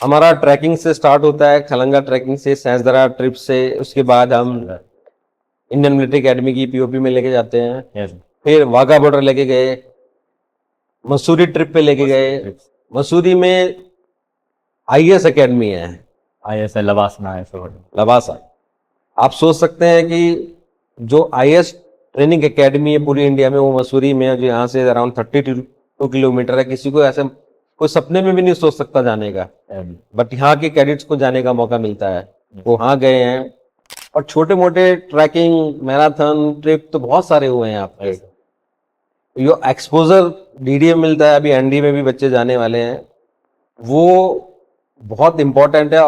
हमारा ट्रैकिंग से स्टार्ट होता है, खलंगा ट्रैकिंग से, सैंसदरा ट्रिप से, उसके बाद हम इंडियन मिलिट्री एकेडमी की पीओपी में लेके जाते हैं। Yes. फिर वाघा बॉर्डर लेके गए, मसूरी ट्रिप पे लेके गए। मसूरी में आईएएस एकेडमी है, IS है, लवासना है सब। लवासा। आप सोच सकते हैं कि जो आईएएस ट्रेनिंग एकेडमी है पूरी इंडिया में वो मसूरी में है, जो यहाँ से अराउंड 32 किलोमीटर है। किसी को ऐसे कोई सपने में भी नहीं सोच सकता जाने का, बट यहाँ के कैडेट्स को जाने का मौका मिलता है, वो वहाँ गए हैं। और छोटे मोटे ट्रैकिंग मैराथन ट्रिप तो बहुत सारे हुए हैं आपके। यो एक्सपोजर डीडीए मिलता है, अभी एनडी में भी बच्चे जाने वाले हैं, वो बहुत इंपॉर्टेंट है।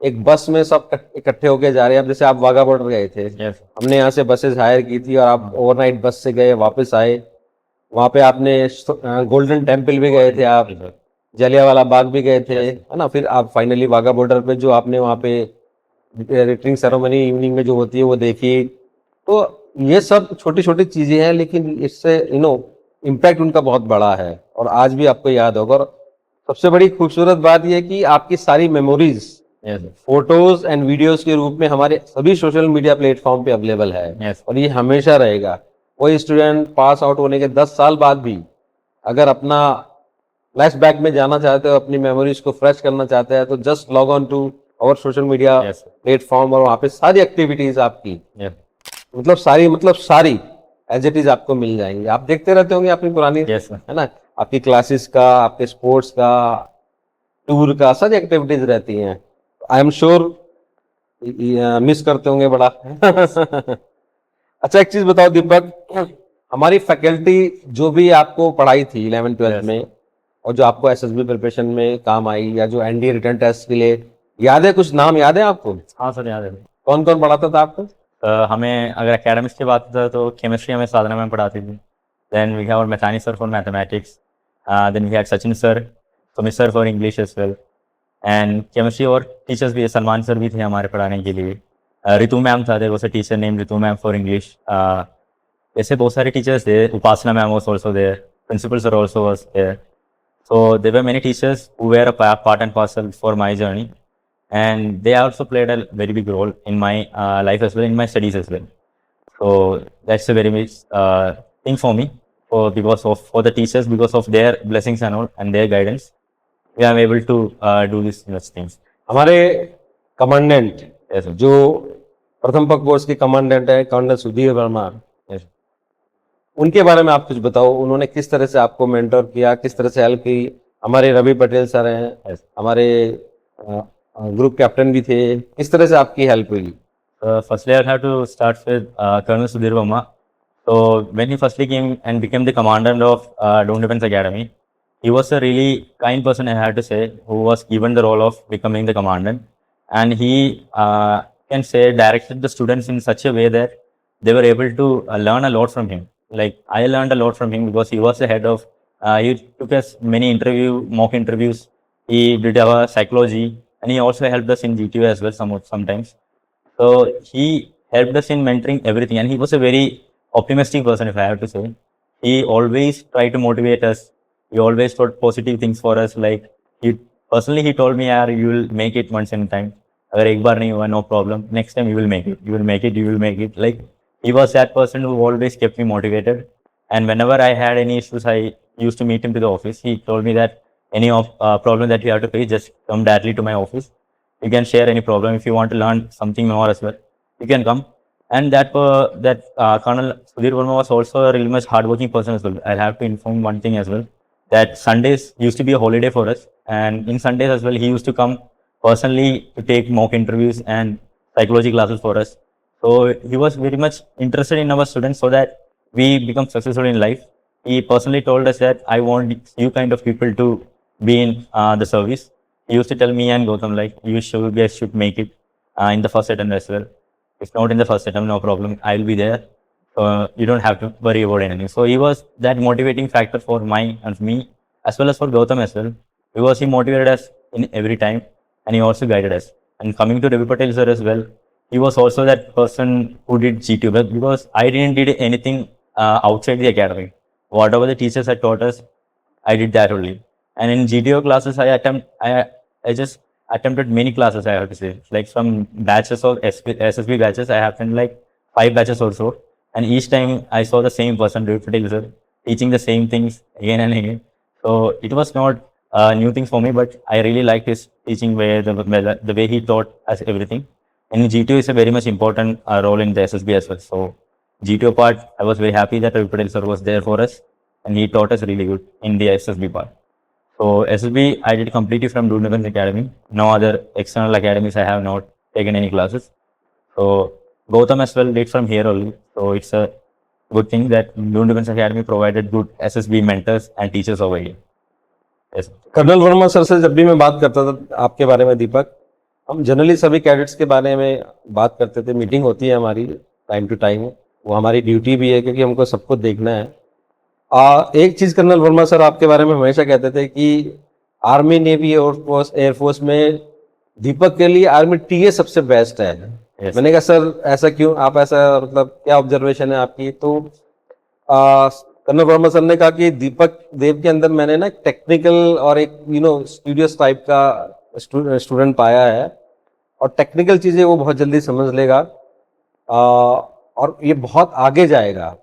एक बस में सब इकट्ठे होके जा रहे हैं। अब जैसे आप वाघा बॉर्डर गए थे, हमने यहाँ से बसेस हायर की थी और आप ओवरनाइट बस से गए, वापस आए, वहाँ पे आपने गोल्डन टेम्पल भी गए थे आप, जलियांवाला बाग भी गए थे, है ना। फिर आप फाइनली वाघा बॉर्डर पे जो आपने वहाँ पे रिटर्निंग सेरेमनी इवनिंग में जो होती है वो देखी। तो ये सब छोटी छोटी चीजें हैं, लेकिन इससे इम्पैक्ट उनका बहुत बड़ा है और आज भी आपको याद होगा। और सबसे बड़ी खूबसूरत बात यह है कि आपकी सारी मेमोरीज फोटोज एंड वीडियोस के रूप में हमारे सभी सोशल मीडिया प्लेटफॉर्म पे अवेलेबल है, और ये हमेशा रहेगा। कोई स्टूडेंट पास आउट होने के 10 साल बाद भी अगर अपना फ्लैशबैक में जाना चाहते हो, अपनी मेमोरीज को फ्रेश करना चाहते हैं, तो just log on to our social media platform, और वहाँ पे सारी एक्टिविटीज आपकी मतलब सारी एज इट इज आपको मिल जाएंगी। आप देखते रहते होंगे अपनी पुरानी, है ना, आपकी क्लासेस का, आपके स्पोर्ट्स का, टूर का, सारी एक्टिविटीज रहती हैं। आई एम श्योर मिस करते होंगे बड़ा। अच्छा, एक चीज बताओ दीपक, हमारी फैकल्टी जो भी आपको पढ़ाई थी 11th-12th में, और जो आपको एसएसबी प्रिपरेशन में काम आई, या जो एनडीए रिटर्न टेस्ट के लिए, याद है, कुछ नाम याद है आपको? हाँ सर, याद है। कौन कौन पढ़ाता था आपको? हमें अगर एकेडमिक्स की बात करें तो केमिस्ट्री हमें साधना मैम पढ़ाती थी। Then we have Maithani sir for mathematics, then we had Sachin sir, Sumit sir for English as well. And chemistry और टीचर्स भी, सलमान सर भी थे हमारे पढ़ाने के लिए। रितु मैम था, there was a teacher name Ritu ma'am for English. ऐसे बहुत सारे टीचर्स थे। Upasana ma'am was also there, principal sir also was there. So there were many teachers who were a part and parcel for my journey, and they also played a very big role in my life as well, in my studies as well. So that's a very big thing for me, for the teachers, because of their blessings and all and their guidance, we are able to do these things. हमारे commandant, जो प्रथम पक course के commandant है, colonel Sudhir Verma, उनके बारे में आप कुछ बताओ। उन्होंने किस तरह से आपको मेंटर किया, किस तरह से हेल्प की? हमारे रवि पटेल सर हैं, हमारे ग्रुप कैप्टन भी थे, किस तरह से आपकी हेल्प हुई? Firstly, I have to start with Colonel Sudhir Verma. So when he firstly came and became the commandant of Doon Defense Academy, he was a really kind person, I have to say, who was given the role of becoming the commandant, and he can say directed the students in such a way that they were able to learn a lot from him. Like I learned a lot from him because he was the head of. He took us many mock interviews. He did our psychology, and he also helped us in GTO as well sometimes. So he helped us in mentoring everything, and he was a very optimistic person, if I have to say. He always tried to motivate us. He always thought positive things for us. Like he told me, "Yaar, you will make it once in a time. अगर एक बार नहीं हुआ, no problem. Next time you will make it. You will make it. You will make it." Like he was that person who always kept me motivated. And whenever I had any issues, I used to meet him to the office. He told me that any problem that you have to face, just come directly to my office. You can share any problem. If you want to learn something more as well, you can come. And that Colonel Sudhir Verma was also a really much hardworking person as well. I'll have to inform one thing as well, that Sundays used to be a holiday for us, and in Sundays as well, he used to come personally to take mock interviews and psychology classes for us. So he was very much interested in our students so that we become successful in life. He personally told us that I want you kind of people to be in the service. He used to tell me and Gautam, like, you guys should make it in the first attempt as well. If not in the first attempt, no problem. I'll be there. So you don't have to worry about anything. So he was that motivating factor for me, as well as for Gautam as well, because he motivated us in every time, and he also guided us. And coming to Ravi Patel sir as well, he was also that person who did GTO, because I didn't did anything outside the academy. Whatever the teachers had taught us, I did that only. And in GTO classes, I just attempted many classes, I have to say. Like some batches of SSB batches, I happened like 5 batches or so. And each time I saw the same person, David Patel sir, teaching the same things again and again. So it was not new things for me, but I really liked his teaching way, the way he taught us everything. And GTO is a very much important role in the SSB as well. So GTO part, I was very happy that David Patel sir was there for us, and he taught us really good in the SSB part. So SSB I did completely from Doon Academy. No other external academies I have not taken any classes. So Gautam as well did from here only. So it's a good thing that Doon Defense Academy provided good SSB mentors and teachers over here. Yes. Colonel Verma sir से जब भी मैं बात करता था आपके बारे में दीपक, हम जनरली सभी कैडेट्स के बारे में बात करते थे। मीटिंग होती है हमारी टाइम टू टाइम, वो हमारी ड्यूटी भी है क्योंकि हमको सबको देखना है। एक चीज़ कर्नल वर्मा सर आपके बारे में हमेशा कहते थे कि आर्मी, नेवी, एयरफोर्स में दीपक के लिए आर्मी टीए सबसे बेस्ट है। Yes. मैंने कहा सर ऐसा क्यों, आप ऐसा मतलब क्या ऑब्जर्वेशन है आपकी? तो कर्नल वर्मा सर ने कहा कि दीपक देव के अंदर मैंने ना टेक्निकल और एक स्टूडियस टाइप का स्टूडेंट पाया है, और टेक्निकल चीज़ें वो बहुत जल्दी समझ लेगा, और ये बहुत आगे जाएगा।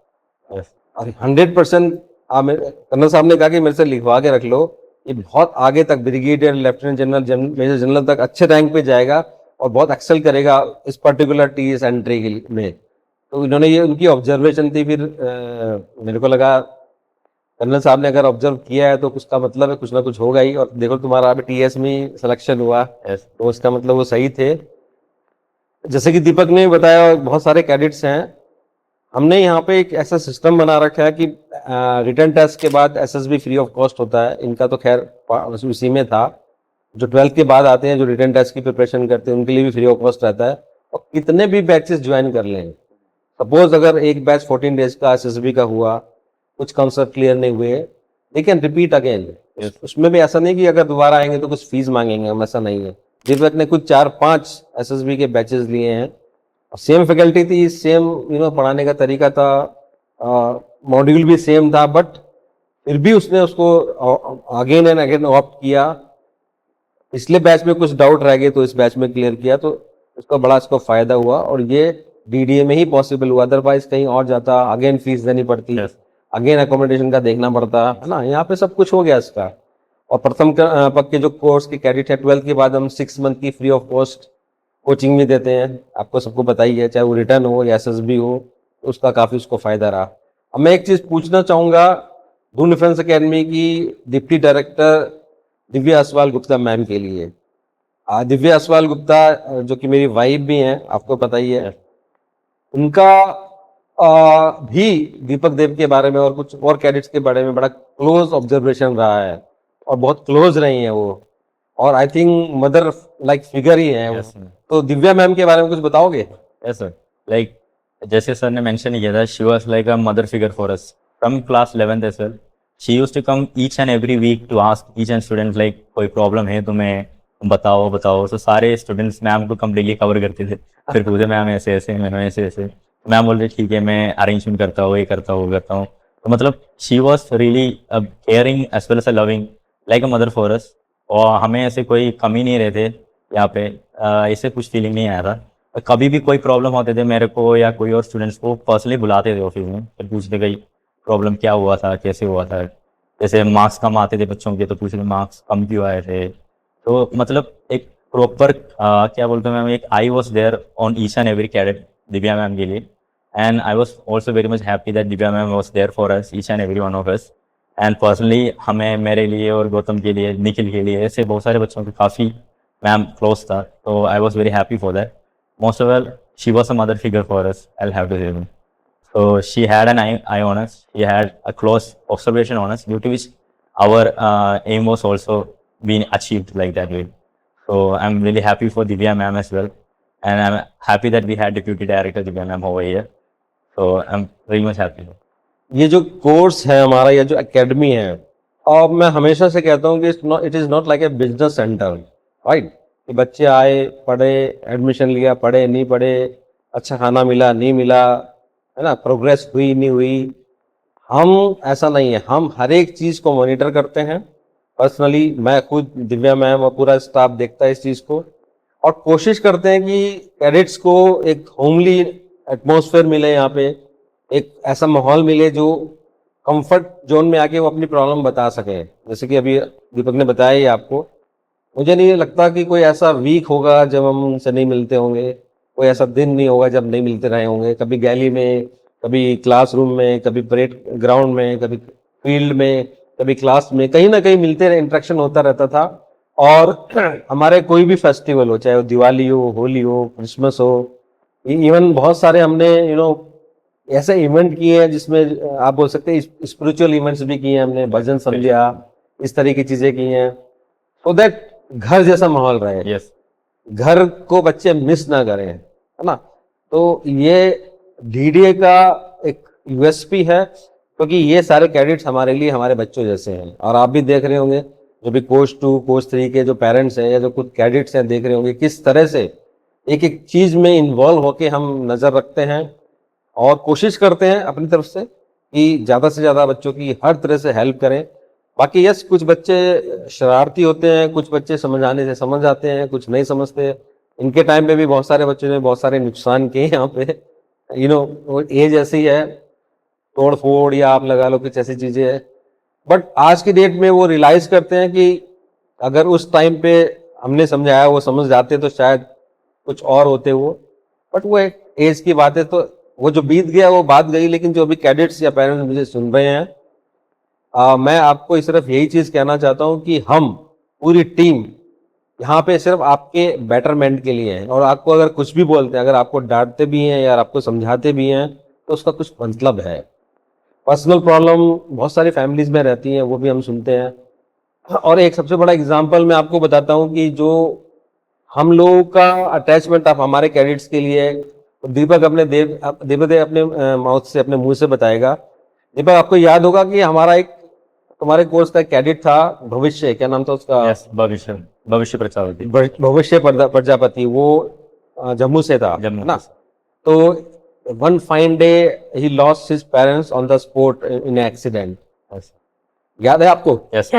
Yes. और 100% कर्नल साहब ने कहा कि मेरे से लिखवा के रख लो, ये बहुत आगे तक brigadier, lieutenant general, major general तक अच्छे रैंक पे जाएगा और बहुत एक्सेल करेगा इस पर्टिकुलर टीएस एंट्री में। तो इन्होंने ये उनकी ऑब्जर्वेशन थी। फिर मेरे को लगा कर्नल साहब ने अगर ऑब्जर्व किया है तो उसका मतलब है कुछ ना कुछ होगा ही, और देखो तुम्हारा अभी टीएस में सिलेक्शन हुआ। Yes. तो उसका मतलब वो सही थे। जैसे कि दीपक ने बताया, बहुत सारे कैडेट्स हैं। हमने यहाँ पे एक ऐसा सिस्टम बना रखा है कि रिटर्न टेस्ट के बाद एसएसबी फ्री ऑफ कॉस्ट होता है। इनका तो खैर उसी में था। जो 12th के बाद आते हैं, जो रिटर्न टेस्ट की प्रिपरेशन करते हैं, उनके लिए भी फ्री ऑफ कॉस्ट रहता है। और कितने भी बैचेस ज्वाइन कर लें, सपोज अगर एक बैच 14 डेज का एसएसबी का हुआ, कुछ कॉन्सेप्ट क्लियर नहीं हुए, दे कैन रिपीट अगेन। उसमें भी ऐसा नहीं कि अगर दोबारा आएंगे तो कुछ फीस मांगेंगे, हम ऐसा नहीं है। दीपक ने कुछ 4-5 एसएसबी के बैचेस लिए हैं, सेम फैकल्टी थी, सेम पढ़ाने का तरीका था, मॉड्यूल भी सेम था, बट फिर भी उसने उसको अगेन एंड अगेन ऑप्ट किया। पिछले बैच में कुछ डाउट रह गए तो इस बैच में क्लियर किया, तो उसका बड़ा इसको फायदा हुआ, और ये डीडीए में ही पॉसिबल हुआ। अदरवाइज कहीं और जाता, अगेन फीस देनी पड़ती, Yes. अगेन अकोमोडेशन का देखना पड़ता है ना। यहाँ पे सब कुछ हो गया इसका। और प्रथम पक्ष के जो कोर्स के कैडेट है, 12th के बाद हम 6 मंथ की फ्री ऑफ कॉस्ट कोचिंग भी देते हैं। आपको सबको पता ही है, चाहे वो रिटर्न हो या एसएसबी हो, तो उसका काफ़ी उसको फ़ायदा रहा। अब मैं एक चीज़ पूछना चाहूँगा दून डिफेंस अकेडमी की deputy director Divya Aswal Gupta ma'am के लिए। दिव्या असवाल गुप्ता जो कि मेरी वाइफ भी हैं, आपको पता ही है, उनका भी दीपक देव के बारे में और कुछ और कैडेट्स के बारे में बड़ा क्लोज ऑब्जर्वेशन रहा है, और बहुत क्लोज रही हैं वो, और I think mother like figure ही है वो। Yes, sir. तो दिव्या मैम के बारे में कुछ बताओगे? Yes, sir. Like जैसे सर ने मेंशन किया था, she was like a mother figure for us from class 11th as well. She used to come each and every week to ask each and student like कोई problem है तुम्हें, बताओ बताओ। तो सारे स्टूडेंट्स मैम को कम्प्लीटली कवर करते थे। फिर पूछे मैम ऐसे ऐसे, मैम ऐसे ऐसे, मैम बोल रहे ठीक है मैं अरेंजमेंट करता हूँ, ये करता हूँ, वो करता हूँ। तो मतलब she was really caring as well as a loving like a mother for us. और हमें ऐसे कोई कमी नहीं रहे थे यहाँ पे, ऐसे कुछ फीलिंग नहीं आया था। कभी भी कोई प्रॉब्लम होते थे मेरे को या कोई और स्टूडेंट्स को पर्सनली बुलाते थे ऑफिस में, फिर पूछते गई प्रॉब्लम क्या हुआ था, कैसे हुआ था। जैसे मार्क्स कम आते थे बच्चों के तो पूछते मार्क्स कम क्यों आए थे। तो मतलब एक प्रॉपर क्या बोलते हैं मैम, एक I was there on each and every cadet Divya ma'am के लिए। And I was also very much happy that Divya ma'am was there for us each and every one of us. And personally हमें, मेरे लिए और गौतम के लिए, निखिल के लिए, ऐसे बहुत सारे बच्चों के काफ़ी मैम क्लोज था। तो I was very happy for that. Most of all she was a mother figure for us, I have to say. So she had an eye on us. She had a close observation on us, due to which our aim was also being achieved like that way. So I'm really happy for Divya ma'am as well, and I'm happy that we had Deputy Director Divya ma'am over here. So I'm very much happy. ये जो course है हमारा, या जो academy है, और मैं हमेशा से कहता हूँ कि it is not like a business centre, right? कि बच्चे आए, पढ़े, एडमिशन लिया, पढ़े नहीं पढ़े, अच्छा खाना मिला नहीं मिला, है ना, प्रोग्रेस हुई नहीं हुई। हम ऐसा नहीं है, हम हर एक चीज़ को मॉनिटर करते हैं। पर्सनली मैं खुद, दिव्या मैम और पूरा स्टाफ देखता है इस चीज़ को, और कोशिश करते हैं कि कैडेट्स को एक होमली एटमॉस्फेयर मिले यहाँ पे, एक ऐसा माहौल मिले जो कंफर्ट जोन में आके वो अपनी प्रॉब्लम बता सकें। जैसे कि अभी दीपक ने बताया ही आपको, मुझे नहीं लगता कि कोई ऐसा वीक होगा जब हम उनसे नहीं मिलते होंगे, कोई ऐसा दिन नहीं होगा जब नहीं मिलते रहे होंगे। कभी गैली में, कभी क्लासरूम में, कभी परेड ग्राउंड में, कभी फील्ड में, कभी क्लास में, कहीं ना कहीं मिलते रहे, इंटरेक्शन होता रहता था। और हमारे कोई भी फेस्टिवल हो, चाहे वो दिवाली हो, होली हो, क्रिसमस हो, इवन बहुत सारे हमने ऐसे इवेंट किए हैं जिसमें आप बोल सकते हैं स्पिरिचुअल इवेंट्स भी किए हैं हमने, भजन संध्या, इस तरह की चीजें की हैं, सो दैट घर जैसा माहौल रहे, यस घर को बच्चे मिस ना करें, है ना। तो ये डीडीए का एक यूएसपी है, क्योंकि ये सारे कैडेट्स हमारे लिए हमारे बच्चों जैसे हैं। और आप भी देख रहे होंगे, जो भी कोच 2 कोच 3 के जो पेरेंट्स हैं या जो कुछ कैडेट्स हैं, देख रहे होंगे किस तरह से एक एक चीज में इन्वॉल्व होके हम नजर रखते हैं और कोशिश करते हैं अपनी तरफ से कि ज़्यादा से ज़्यादा बच्चों की हर तरह से हेल्प करें। बाकी यस, कुछ बच्चे शरारती होते हैं, कुछ बच्चे समझाने से समझ आते हैं, कुछ नहीं समझते। इनके टाइम पे भी बहुत सारे बच्चों ने बहुत सारे नुकसान किए यहाँ पे, वो एज ऐसी है, तोड़ फोड़ या आप लगा लो कुछ ऐसी चीज़ें हैं। बट आज की डेट में वो रियलाइज करते हैं कि अगर उस टाइम पे हमने समझाया, वो समझ जाते तो शायद कुछ और होते वो। बट वो एक एज की बात है, तो वो जो बीत गया वो बात गई। लेकिन जो अभी कैडेट्स या पेरेंट्स मुझे सुन रहे हैं, मैं आपको सिर्फ यही चीज कहना चाहता हूँ कि हम पूरी टीम यहाँ पे सिर्फ आपके बेटरमेंट के लिए है। और आपको अगर कुछ भी बोलते हैं, अगर आपको डांटते भी हैं या आपको समझाते भी हैं, तो उसका कुछ मतलब है। पर्सनल प्रॉब्लम बहुत सारी फैमिलीज में रहती हैं, वो भी हम सुनते हैं। और एक सबसे बड़ा एग्जांपल मैं आपको बताता हूँ कि जो हम लोगों का अटैचमेंट आप हमारे कैडेट्स के लिए, तो दीपक अपने दीपक देव अपने माउथ से, अपने मुंह से बताएगा। दीपक, आपको याद होगा कि हमारा एक तुम्हारे कोर्स का कैडेट था, भविष्य, क्या नाम था उसका? यस भविष्य भविष्य प्रजापति भविष्य प्रजापति। वो जम्मू से था, है जम्मू ना। से तो one fine day he lost his parents on the spot in accident. Yes याद है आपको? यस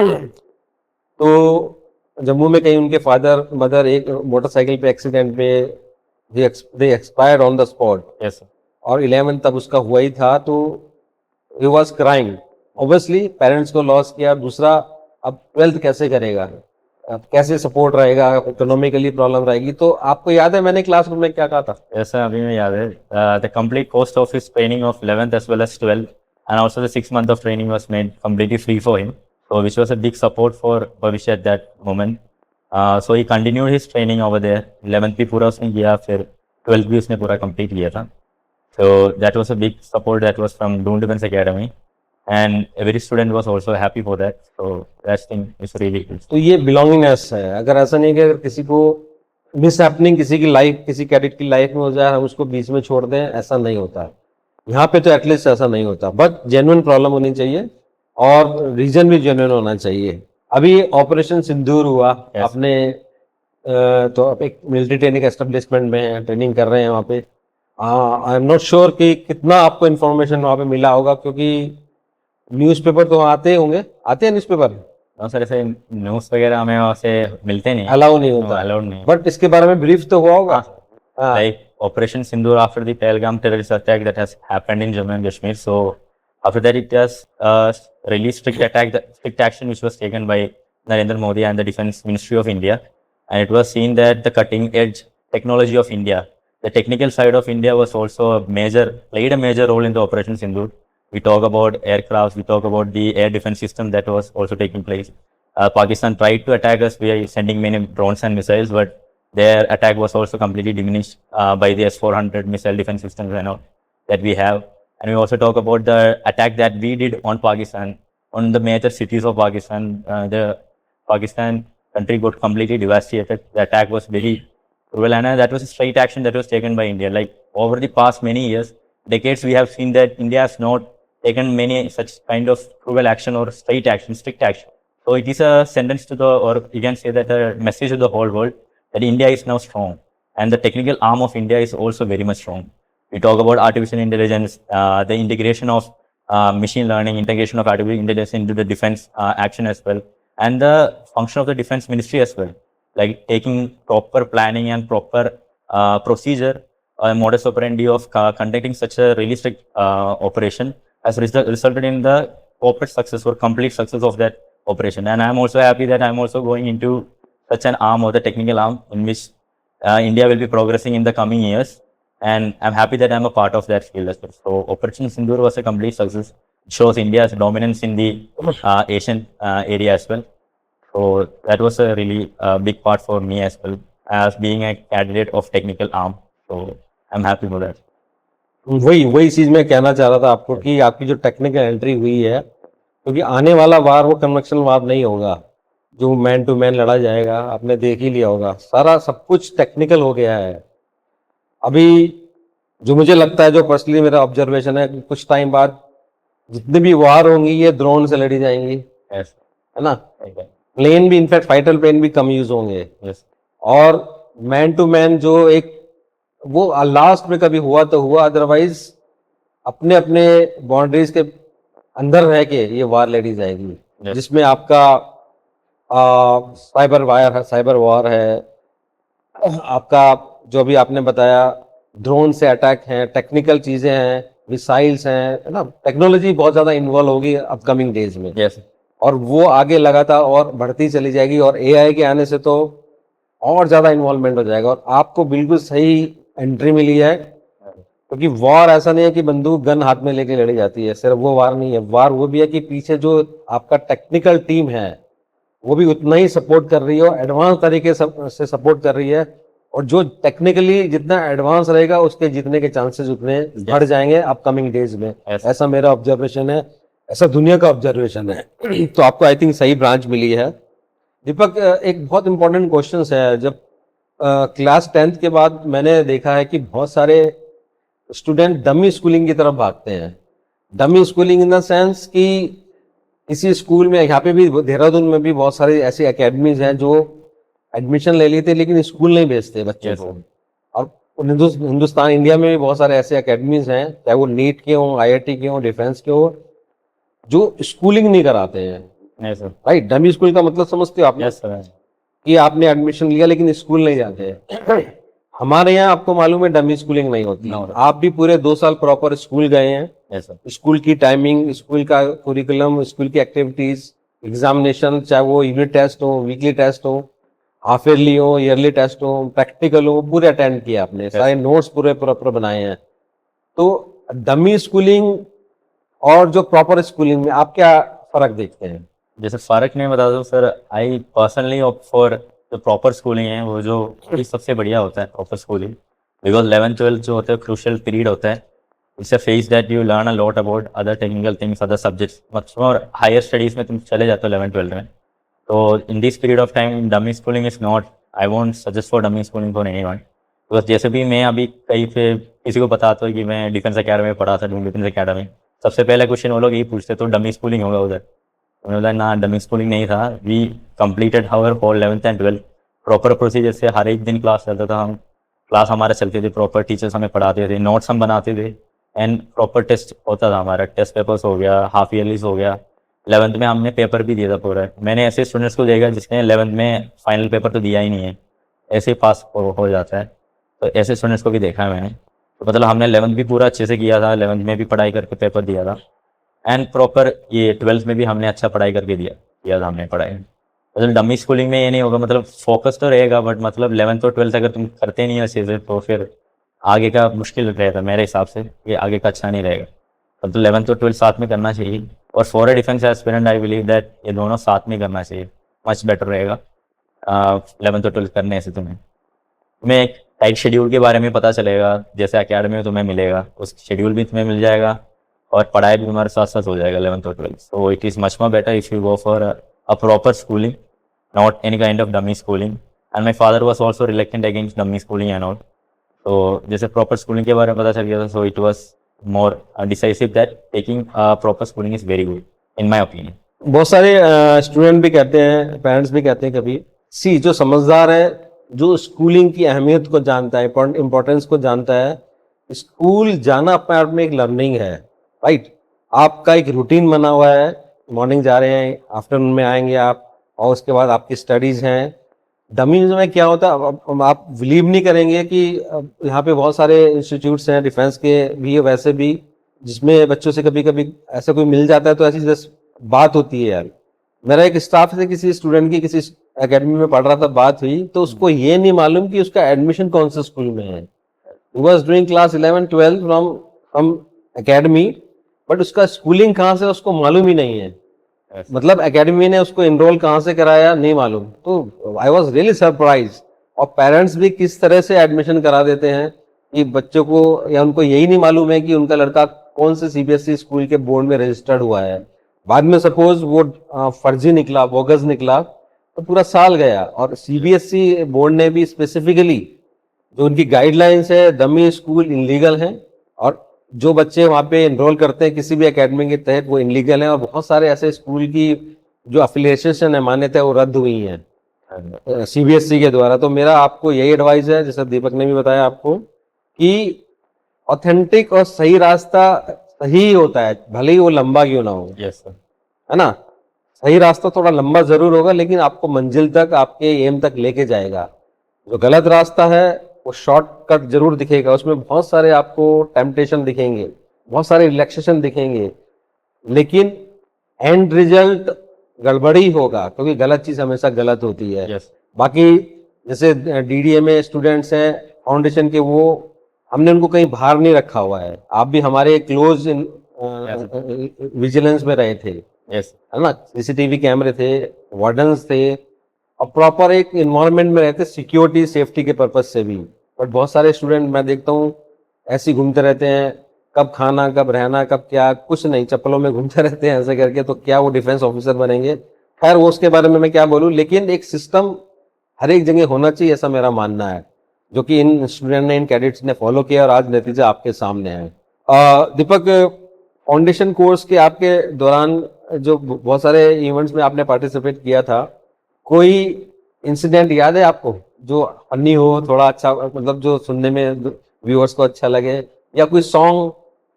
तो जम्मू में कहीं उनके फादर मदर एक मोटरसाइकिल पे एक्सीडेंट में they expired on the spot. Yes और 11 तब उसका हुआ ही था, तो he was crying. Obviously parents को लॉस किया। दूसरा, अब 12th कैसे करेगा, अब कैसे सपोर्ट रहेगा, इकोनॉमिकली प्रॉब्लम रहेगी। तो आपको याद है मैंने क्लासरूम में क्या कहा था? ऐसा अभी में याद है the complete cost of his training of 11th as well as 12th and also the 6 month of training was made completely free for him, so which was a big support for Bhavishya at that moment. So he continued his training over there. 11th भी पूरा उसने किया, फिर 12th भी उसने पूरा complete किया था. So that was a big support that was from Doon Defense Academy, and every student was also happy for that. So that thing is really good. तो ये बिलोंगिंगनेस है। अगर ऐसा नहीं है कि अगर किसी को मिस हैपनिंग किसी की लाइफ, किसी कैडेट की लाइफ में हो जाए, हम उसको बीच में छोड़ दें, ऐसा नहीं होता है यहाँ पे। तो एटलीस्ट ऐसा नहीं होता। बट जेन्युइन प्रॉब्लम होनी चाहिए और रीजन भी जेन्युइन होना चाहिए। अभी ऑपरेशन सिंदूर हुआ, Yes. आपने तो आप एक मिलिट्री ट्रेनिंग एस्टेब्लिशमेंट में ट्रेनिंग कर रहे हैं वहाँ पे। आई एम नॉट श्योर कि कितना आपको इन्फॉर्मेशन वहाँ पे मिला होगा, क्योंकि न्यूज़पेपर तो आते होंगे, आते हैं न्यूज़पेपर, और सर ऐसे न्यूज़ वगैरह हमें वहाँ से मिलते नहीं, अलाउ नहीं होता, अलाउड नहीं. बट इसके बारे में ब्रीफ तो हुआ होगा। हाँ, Like Operation Sindoor after the Pahalgam terrorist attack that has happened in Jammu and Kashmir. So after that, it was really strict action which was taken by Narendra Modi and the Defense Ministry of India, and it was seen that the cutting edge technology of India, the technical side of India, was also played a major role in the Operation Sindoor. We talk about aircrafts, we talk about the air defense system that was also taking place. Pakistan tried to attack us by sending many drones and missiles, but their attack was also completely diminished by the S-400 missile defense systems and all that we have. And we also talk about the attack that we did on Pakistan, on the major cities of Pakistan. The Pakistan country got completely devastated. The attack was very cruel, and that was a straight action that was taken by India. Like over the past many years, decades, we have seen that India has not taken many such kind of cruel action or strict action. So it is a sentence to the, or you can say that a message to the whole world that India is now strong, and the technical arm of India is also very much strong. We talk about artificial intelligence, the integration of machine learning, integration of artificial intelligence into the defense action as well, and the function of the defense ministry as well, like taking proper planning and proper procedure, modus operandi of conducting such a really strict operation has resulted in the corporate success or complete success of that operation. And I'm also happy that I'm also going into such an arm or the technical arm in which India will be progressing in the coming years. And I'm happy that I'm a part of that field as well. So Operation Sindoor was a complete success. shows India's dominance in the Asian area as well. So that was a really big part for me as well, as being a candidate of technical arm. So I'm happy for that. वही वही चीज मैं कहना चाह रहा था आपको कि आपकी जो टेक्निकल एंट्री हुई है, क्योंकि आने वाला वार वो कन्वेंशनल वार नहीं होगा जो मैन टू मैन लड़ा जाएगा। आपने देख ही लिया होगा, सारा सब कुछ टेक्निकल हो गया है अभी। जो मुझे लगता है, जो पर्सनली मेरा ऑब्जर्वेशन है, कि कुछ टाइम बाद जितनी भी वार होंगी ये ड्रोन से लड़ी जाएंगी, Yes. है ना। प्लेन भी, इनफैक्ट फाइटर प्लेन भी कम यूज होंगे। Yes. और मैन टू मैन जो एक वो लास्ट में कभी हुआ तो हुआ, अदरवाइज अपने अपने बाउंड्रीज के अंदर रह के ये वार लड़ी जाएगी। Yes. जिसमें आपका साइबर वायर है, साइबर वॉर है, आपका जो भी आपने बताया ड्रोन से अटैक हैं, टेक्निकल चीजें हैं, मिसाइल्स हैं, है ना। टेक्नोलॉजी बहुत ज्यादा इन्वॉल्व होगी अपकमिंग डेज में। Yes. और वो आगे लगातार और बढ़ती चली जाएगी, और एआई के आने से तो और ज्यादा इन्वॉल्वमेंट हो जाएगा। और आपको बिल्कुल सही एंट्री मिली है, क्योंकि वॉर ऐसा नहीं है कि बंदूक गन हाथ में लेके लड़ी जाती है, सिर्फ वो वार नहीं है। वार वो भी है कि पीछे जो आपका टेक्निकल टीम है वो भी उतना ही सपोर्ट कर रही है और एडवांस तरीके से सपोर्ट कर रही है। और जो टेक्निकली जितना एडवांस रहेगा उसके जीतने के चांसेस उतने बढ़ जाएंगे अपकमिंग डेज में। Yes. ऐसा मेरा ऑब्जर्वेशन है, ऐसा दुनिया का ऑब्जर्वेशन है। तो आपको आई थिंक सही ब्रांच मिली है। दीपक, एक बहुत इंपॉर्टेंट क्वेश्चन है। जब क्लास 10th के बाद मैंने देखा है कि बहुत सारे स्टूडेंट डमी स्कूलिंग की तरफ भागते हैं। Dummy schooling in the sense कि किसी स्कूल में, यहाँ पे भी देहरादून में भी बहुत सारी ऐसी एकेडमीज हैं जो एडमिशन ले लेते लेकिन स्कूल नहीं भेजते बच्चों Yes. को। और हिंदुस्तान, इंडिया में भी बहुत सारे ऐसे एकेडमीज हैं, चाहे वो नीट के हों, आईआईटी के हों, डिफेंस के हों, जो स्कूलिंग नहीं कराते हैं। Yes, sir. Right, dummy school का मतलब समझते हो आप? Yes, sir. कि आपने एडमिशन लिया लेकिन स्कूल नहीं जाते। हमारे यहाँ आपको मालूम है डमी स्कूलिंग नहीं होती। No. आप भी पूरे 2 साल प्रॉपर स्कूल गए हैं। Yes, sir. स्कूल की टाइमिंग, स्कूल का कुरिकुलम, स्कूल की एक्टिविटीज, एग्जामिनेशन, चाहे वो यूनिट टेस्ट हो, वीकली टेस्ट हो, हाफ ईयरली हो, ईयरली टेस्ट हो, प्रैक्टिकल हो, पूरे अटेंड किया आपने। सारे नोट्स पूरे प्रॉपर बनाए हैं। तो डमी स्कूलिंग और जो प्रॉपर स्कूलिंग में आप क्या फर्क देखते हैं? जैसे फर्क नहीं बता दूं sir, I personally opt for जो प्रॉपर स्कूलिंग है, वो जो सबसे बढ़िया होता है प्रॉपर स्कूलिंग, बिकॉज 11th-12th जो होता है क्रूशियल पीरियड होता है। It's a phase that you learn a lot about other technical things, other subjects, much more higher studies में तुम चले जाते हो 11th-12th में। तो in this period of time dummy schooling is not, I won't suggest for dummy schooling for anyone. Because जैसे भी मैं अभी कहीं पे किसी को बताता हूँ कि मैं डिफेंस अकेडमी में पढ़ा था, डून डिफेंस अकेडमी, सबसे पहला क्वेश्चन वो लोग यही पूछते, तो डमी स्कूलिंग होगा उधर? मैंने बोला ना, डमी स्कूलिंग नहीं था। We completed our whole 11th and 12th proper procedure से। हर एक दिन क्लास चलता था, हम क्लास हमारे चलते थे, प्रॉपर टीचर्स हमें पढ़ाते थे, नोट्स हम बनाते थे, एंड प्रॉपर टेस्ट होता था हमारा। टेस्ट पेपर्स हो गया, हाफ ईयरलीज हो गया। 11th में हमने पेपर भी दिया था पूरा। मैंने ऐसे स्टूडेंट्स को देखा जिसने 11th में फाइनल पेपर तो दिया ही नहीं है, ऐसे ही पास हो जाता है। तो ऐसे स्टूडेंट्स को भी देखा है मैंने। तो मतलब हमने 11th भी पूरा अच्छे से किया था, 11th में भी पढ़ाई करके पेपर दिया था, एंड प्रॉपर ये 12th में भी हमने अच्छा पढ़ाई करके किया था हमने पढ़ाई। मतलब डमी स्कूलिंग में ये नहीं होगा, मतलब फोकस तो रहेगा, बट मतलब 11th और 12th अगर तुम करते नहीं हो अच्छे से तो फिर आगे का मुश्किल रहेगा मेरे हिसाब से, ये आगे का अच्छा नहीं रहेगा। तब तो 11th और 12th साथ में करना चाहिए। और for a defence aspirant I believe that ये दोनों साथ में करना चाहिए, मच बेटर रहेगा 11th और 12th करने से। तुम्हें एक टाइट शेड्यूल के बारे में पता चलेगा, जैसे अकेडमी में तुम्हें मिलेगा उस शेड्यूल भी तुम्हें मिल जाएगा, और पढ़ाई भी तुम्हारे साथ साथ हो जाएगा 11th और 12th। So it is much more better if you go for a proper schooling, not any kind of dummy schooling. And my father was also reluctant against dummy schooling and all. तो जैसे proper schooling के बारे में पता चल गया था, so it was more decisive that taking proper schooling is very good in my opinion. बहुत सारे स्टूडेंट भी कहते हैं, पेरेंट्स भी कहते हैं कभी, जो समझदार है, जो स्कूलिंग की अहमियत को जानता है, इंपॉर्टेंस को जानता है, स्कूल जाना अपने आप में एक लर्निंग है। राइट, आपका एक रूटीन बना हुआ है, मॉर्निंग जा रहे हैं, आफ्टरनून में आएंगे आप, और उसके बाद आपकी स्टडीज हैं। डमीज में क्या होता है, आप बिलीव नहीं करेंगे कि यहाँ पे बहुत सारे इंस्टीट्यूट्स हैं डिफेंस के भी, वैसे भी, जिसमें बच्चों से कभी कभी ऐसा कोई मिल जाता है तो ऐसी जैसे बात होती है यार। मेरा एक स्टाफ से किसी स्टूडेंट की किसी एकेडमी में पढ़ रहा था, बात हुई तो उसको ये नहीं मालूम कि उसका एडमिशन कौन से स्कूल में है। He was doing class 11 12 from academy, but उसका स्कूलिंग कहाँ से उसको मालूम ही नहीं है, Yes. मतलब एकेडमी ने उसको इनरोल कहाँ से कराया नहीं मालूम। तो आई वॉज रियली सरप्राइज। और पेरेंट्स भी किस तरह से एडमिशन करा देते हैं कि बच्चों को, या उनको यही नहीं मालूम है कि उनका लड़का कौन से सीबीएसई स्कूल के बोर्ड में रजिस्टर्ड हुआ है। बाद में सपोज वो फर्जी निकला, बोगस निकला, तो पूरा साल गया। और सीबीएसई बोर्ड ने भी स्पेसिफिकली, जो उनकी गाइडलाइंस है, डमी स्कूल इनलीगल हैं, और जो बच्चे वहाँ पे एनरोल करते हैं किसी भी एकेडमी के तहत वो इनलीगल हैं। और बहुत सारे ऐसे स्कूल की जो अफिलिएशन है, मान्यता है, वो रद्द हुई हैं सीबीएसई के द्वारा। तो मेरा आपको यही एडवाइस है, जैसे दीपक ने भी बताया आपको, कि ऑथेंटिक और सही रास्ता सही होता है, भले ही वो लंबा क्यों ना हो। Yes sir. है ना? सही रास्ता थोड़ा लंबा जरूर होगा, लेकिन आपको मंजिल तक, आपके एम तक लेके जाएगा। जो गलत रास्ता है वो शॉर्टकट जरूर दिखेगा, उसमें बहुत सारे आपको टेम्पटेशन दिखेंगे, बहुत सारे रिलैक्सेशन दिखेंगे, लेकिन एंड रिजल्ट गड़बड़ी होगा, क्योंकि गलत चीज हमेशा गलत होती है। यस। बाकी जैसे डीडीए में स्टूडेंट्स हैं फाउंडेशन के, वो हमने उनको कहीं बाहर नहीं रखा हुआ है। आप भी हमारे क्लोज विजिलेंस में रहे थे, यस। है ना? सीसीटीवी कैमरे थे, वार्डन्स थे, और प्रॉपर एक इन्वायरमेंट में रहते, सिक्योरिटी सेफ्टी के पर्पज से भी। बट बहुत सारे स्टूडेंट मैं देखता हूँ ऐसे ही घूमते रहते हैं, कब खाना कब रहना कब क्या, कुछ नहीं, चप्पलों में घूमते रहते हैं ऐसे करके। तो क्या वो डिफेंस ऑफिसर बनेंगे? खैर वो उसके बारे में मैं क्या बोलूँ, लेकिन एक सिस्टम हर एक जगह होना चाहिए, ऐसा मेरा मानना है, जो कि इन स्टूडेंट ने, इन कैडेट्स ने फॉलो किया, और आज नतीजा आपके सामने है। दीपक, फाउंडेशन कोर्स के आपके दौरान जो बहुत सारे इवेंट्स में आपने पार्टिसिपेट किया था, कोई इंसिडेंट याद है आपको जो फनी हो, थोड़ा अच्छा, मतलब जो सुनने में व्यूअर्स को अच्छा लगे, या कोई सॉन्ग,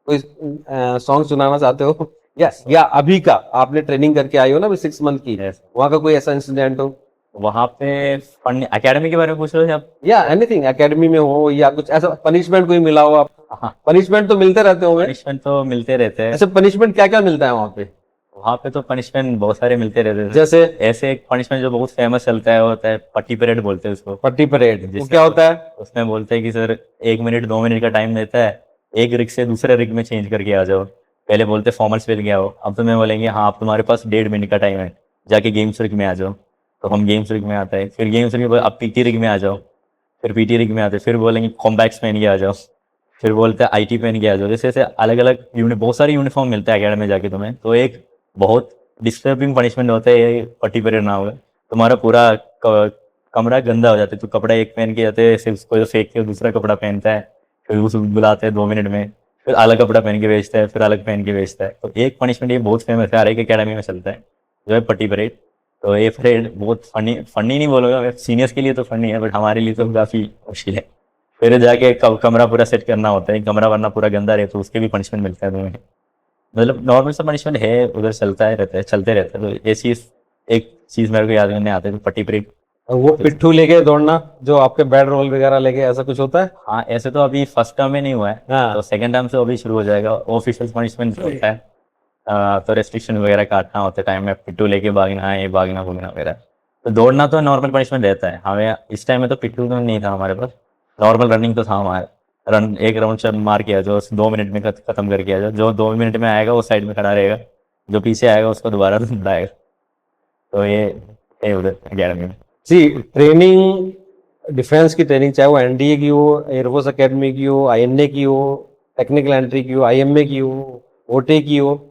कोई सॉन्ग सुनाना चाहते हो, या अभी का आपने ट्रेनिंग करके आई हो ना अभी 6 मंथ की, Yes. वहाँ का कोई ऐसा इंसिडेंट हो? वहाँ पे फन एकेडमी के बारे में पूछ रहे थे आप? या एनीथिंग, एकेडमी में हो, या कुछ ऐसा पनिशमेंट कोई मिला हो आप? हाँ। पनिशमेंट तो मिलते रहते होंगे। पनिशमेंट तो मिलते रहते हैं। ऐसे पनिशमेंट क्या क्या मिलता है वहाँ पे? वहाँ पे तो पनिशमेंट बहुत सारे मिलते रहते थे। जैसे? ऐसे एक पनिशमेंट जो बहुत फेमस चलता है वो होता है पट्टी परेड, बोलते हैं उसको। पट्टी परेड, वो जिसमें क्या होता है? उसमें बोलते हैं कि सर 1 मिनट 2 मिनट का टाइम देता है, एक रिग से दूसरे रिग में चेंज करके आ जाओ। पहले बोलते फॉर्मल्स पहन के आओ, अब तुम्हें बोलेंगे हाँ अब तुम्हारे पास 1.5 मिनट का टाइम है, जाके गेम्स रिग में आ जाओ। तो हम गेम्स रिग में आते हैं, फिर गेम्स रिग में अब पीटी रिग में आ जाओ, फिर पीटी रिग में आते हैं, फिर बोलेंगे कॉम्बैक्स पहन के आ जाओ, फिर बोलते हैं आईटी पहन के आ जाओ। जैसे जैसे अलग अलग बहुत सारी यूनिफॉर्म मिलता है अकेडमी में जाके तुम्हें। तो एक बहुत डिस्टर्बिंग पनिशमेंट होता है ये पट्टी परेड ना हो। तुम्हारा पूरा कमरा गंदा हो जाता है, तो कपड़ा एक पहन के जाते हैं, सिर्फ उसको फेंक के दूसरा कपड़ा पहनता है, फिर उसको बुलाते हैं 2 मिनट में, फिर अलग कपड़ा पहन के बेचता है, फिर अलग पहन के बेचता है। तो एक पनिशमेंट ये बहुत फेमस है, हर एक अकेडमी में चलता है, जो है पट्टी परेड। तो ये परेड बहुत फनी, फनी नहीं बोलूँगा, सीनियर्स के लिए तो फनी है, बट हमारे लिए तो काफ़ी मुश्किल है। फिर जाके कमरा पूरा सेट करना होता है, कमरा वरना पूरा गंदा रहे तो उसके भी पनिशमेंट मिलता है तुम्हें। मतलब नॉर्मल सा पनिशमेंट है उधर, चलता है रहता है, चलते रहता है। तो ये चीज़, एक चीज़ मेरे को याद करने आते हैं, तो पट्टी परेड। और वो पिट्ठू लेके दौड़ना, जो आपके बैट रोल वगैरह लेके, ऐसा कुछ होता है? हाँ, ऐसे तो अभी फर्स्ट टर्म में नहीं हुआ है, हाँ। तो सेकंड टर्म से अभी शुरू हो जाएगा। ऑफिशियल पनिशमेंट होता है, तो रेस्ट्रिक्शन वगैरह काटना होता है, टाइम में पिट्ठू लेके भागना है, ये भागना भूगना वगैरह। तो दौड़ना तो नॉर्मल पनिशमेंट रहता है हमें। इस टाइम में तो पिट्ठू तो नहीं था हमारे पास, नॉर्मल रनिंग तो था हमारे। रन एक राउंड चल मार के आ जाओ, 2 मिनट में खत्म करके आ जाओ। जो 2 मिनट में आएगा वो साइड में खड़ा रहेगा, जो पीछे आएगा उसको दोबारा दौड़ाएगा। तो ये है उधर अकेडमी में। सी ट्रेनिंग, डिफेंस की ट्रेनिंग, चाहे वो एनडीए की हो, एयरफोर्स अकेडमी की हो, आईएनए की हो, टेक्निकल एंट्री की हो, आईएमए की हो, ओटे की हो,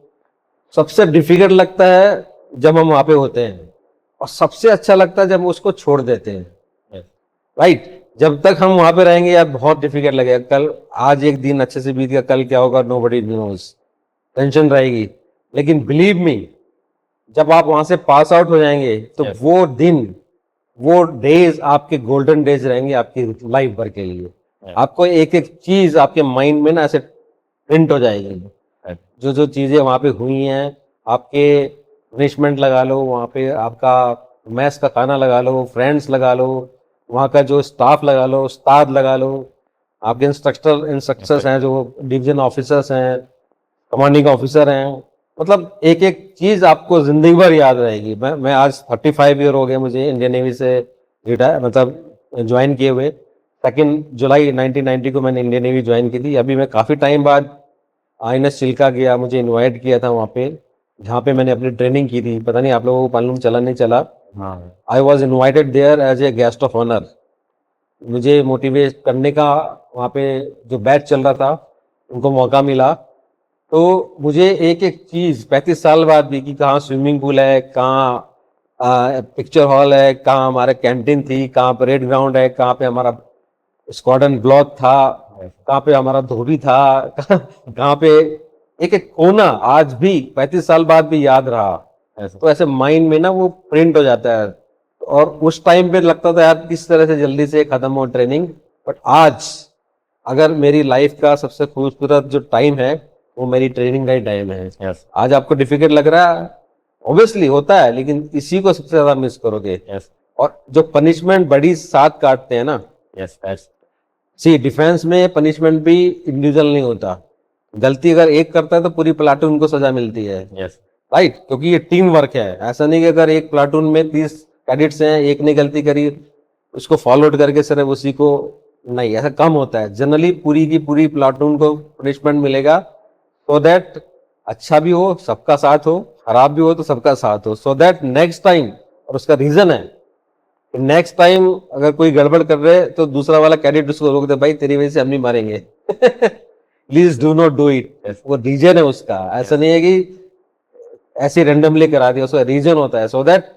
सबसे डिफिकल्ट लगता है जब हम वहां पे होते हैं, और सबसे अच्छा लगता है जब हम उसको छोड़ देते हैं। राइट? जब तक हम वहां पे रहेंगे यार बहुत डिफिकल्ट लगेगा। कल, आज एक दिन अच्छे से बीत गया, कल क्या होगा नोबडी नोज, टेंशन रहेगी। लेकिन बिलीव मी, जब आप वहां से पास आउट हो जाएंगे तो Yes. वो दिन, वो डेज आपके गोल्डन डेज रहेंगे आपकी लाइफ भर के लिए। Yes. आपको एक एक चीज आपके माइंड में ना ऐसे प्रिंट हो जाएगी। Yes. जो जो चीजें वहां पे हुई हैं, आपके पनिशमेंट लगा लो, वहां पे आपका मैस का खाना लगा लो, फ्रेंड्स लगा लो, वहाँ का जो स्टाफ लगा लो, उस्ताद लगा लो, आपके इंस्ट्रक्टर्स हैं, जो डिवीजन ऑफिसर्स हैं, कमांडिंग ऑफिसर हैं, मतलब एक एक चीज आपको जिंदगी भर याद रहेगी। मैं आज 35 ईयर हो गए मुझे इंडियन नेवी से रिटायर, मतलब ज्वाइन किए हुए। 2 जुलाई 1990 को मैंने इंडियन नेवी ज्वाइन की थी। अभी मैं काफी टाइम बाद INS चिल्का गया, मुझे इनवाइट किया था वहाँ पे, जहाँ पे मैंने अपनी ट्रेनिंग की थी। पता नहीं आप लोगों को मालूम चला नहीं चला। हाँ I was invited there as a guest of honour. मुझे मोटिवेट करने का वहाँ पे जो बैच चल रहा था, उनको मौका मिला। तो मुझे एक एक चीज़ 35 साल बाद भी, कि कहाँ स्विमिंग पूल है, कहाँ पिक्चर हॉल है, कहाँ हमारे कैंटीन थी, कहाँ परेड ग्राउंड है, कहाँ पे हमारा स्क्वाड्रन ब्लॉक था, कहाँ पे हमारा धोबी था, कहाँ पे एक एक कोना आज भी 35 साल बाद भी याद रहा। ऐसा तो ऐसे माइंड में ना वो प्रिंट हो जाता है। और उस टाइम पे लगता था यार किस तरह से जल्दी से खत्म हो ट्रेनिंग, बट आज अगर मेरी लाइफ का सबसे खूबसूरत जो टाइम है, वो मेरी ट्रेनिंग का ही टाइम है। यस आज आपको डिफिकल्ट लग रहा है, ऑब्वियसली होता है, लेकिन इसी को सबसे ज्यादा मिस करोगे। यस और जो पनिशमेंट बड़ी साथ काटते हैं ना, यस दैट्स सी डिफेंस में पनिशमेंट भी इंडिविजुअल नहीं होता। गलती अगर एक करता है तो पूरी प्लाटून को सजा मिलती है, यस राइट? क्योंकि ये टीम वर्क है। ऐसा नहीं कि अगर एक प्लाटून में 30 कैडेट्स हैं, एक ने गलती करी, उसको फॉलो आउट करके सिर्फ उसी को, नहीं, ऐसा कम होता है। जनरली पूरी की पूरी प्लाटून को पनिशमेंट मिलेगा, सो दैट अच्छा भी हो, सबका साथ हो, खराब भी हो तो सबका साथ हो, सो दैट नेक्स्ट टाइम। और उसका रीजन है कि नेक्स्ट टाइम अगर कोई गड़बड़ कर रहे तो दूसरा वाला कैडेट उसको रोक दे, भाई तेरी वजह से हम नहीं मारेंगे, please do not do it. वो रीजन है उसका, ऐसा नहीं है कि ऐसे रैंडमली करा दिया, उसका रीजन होता है, सो दैट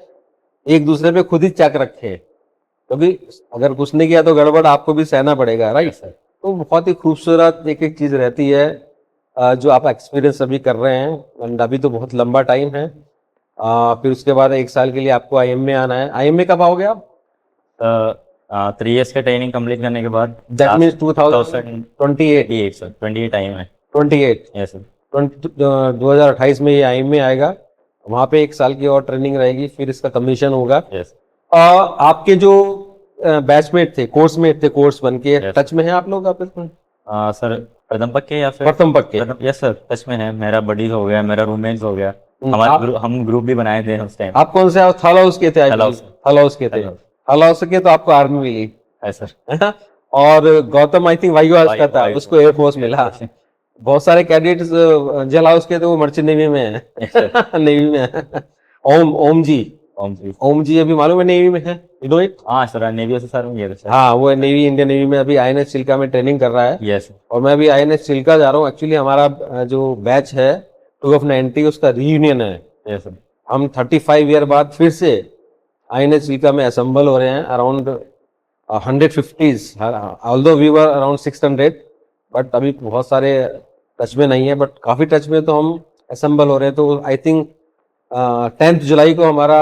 एक दूसरे पे खुद ही चेक रखे। क्योंकि अगर कुछ नहीं किया तो गड़बड़ आपको भी सहना पड़ेगा, राइट? तो बहुत ही खूबसूरत एक एक चीज रहती है जो आप एक्सपीरियंस अभी कर रहे हैं। एंड अभी तो बहुत लंबा टाइम है। फिर उसके बाद 1 साल के लिए आपको IM में आना है। IM में कब आओगे आप? 3 इयर्स का ट्रेनिंग कंप्लीट करने के बाद दैट मीन्स 2028। 28 सर 28 टाइम है 28 यस सर 2028 में ये IM में आएगा। वहाँ पे 1 साल की और ट्रेनिंग रहेगी, फिर इसका कमीशन होगा। यस आपके जो बैचमेट थे, कोर्समेट थे, कोर्स बन के Yes. टच में है आप लोग आपस में? सर प्रथम पक्के या फिर प्रथम पक्के। यस सर टच में है। मेरा बडी हो गया, मेरा रूममेट हो गया। आप हम ग्रुप भी बनाए थे उस टाइम। आप कौन से थल हाउस के थे? थल हाउस। थल हाउस के थे। थल हाउस। थल हाउस के तो आपको आर्मी मिली है सर है ना? और गौतम आई थिंक वायु हाउस का था, वायु- उसको एयरफोर्स मिला। बहुत सारे कैडेट्स जल हाउस के थे, वो मर्चेंट नेवी में है। नेवी में है। ओम जी, ओम जी अभी मालूम है नेवी में है, यू नो इट? हाँ सर नेवी से सर ये सर हाँ, वो नेवी, इंडियन नेवी में अभी INS चिल्का में ट्रेनिंग कर रहा है। यस और मैं अभी INS चिल्का जा रहा हूँ। एक्चुअली हमारा जो बैच है 2 of 90 उसका रीयूनियन है। यस सर हम 35 ईयर बाद फिर से INS चिल्का में असेंबल हो रहे हैं। Around 150s, although we were around 600, but अभी बहुत सारे टच में नहीं है, बट काफ़ी टच में तो हम असेंबल हो रहे हैं। तो आई थिंक 10 जुलाई को हमारा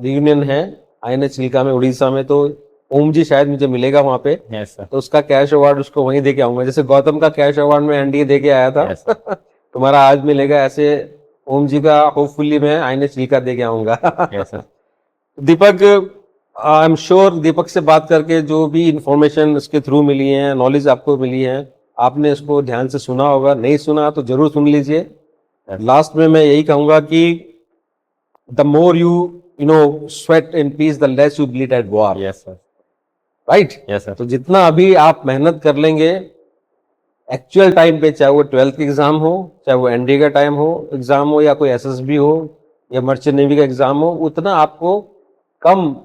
रियूनियन है INS चिल्का में, उड़ीसा में। तो ओम जी शायद मुझे मिलेगा वहाँ पे, यस सर तो उसका कैश अवार्ड उसको वहीं दे के आऊंगा। जैसे गौतम का कैश अवार्ड में NDA दे के आया था, Yes. तुम्हारा आज मिलेगा, ऐसे ओम जी का होपफुली मैं INS चिल्का दे के आऊंगा। Yes sir Deepak, I am sure Deepak से बात करके जो भी इंफॉर्मेशन उसके थ्रू मिली है, नॉलेज आपको मिली है, आपने इसको ध्यान से सुना होगा। नहीं सुना तो जरूर सुन लीजिए। लास्ट में मैं यही कहूंगा कि the more you know sweat in peace the less you bleed at war, yes sir right? Yes sir तो जितना अभी आप मेहनत कर लेंगे एक्चुअल टाइम पे, चाहे वो 12th की एग्जाम हो, चाहे वो NDA का टाइम हो एग्जाम हो, या कोई SSB हो, या मर्चेंट नेवी का एग्जाम हो, उतना आपको कम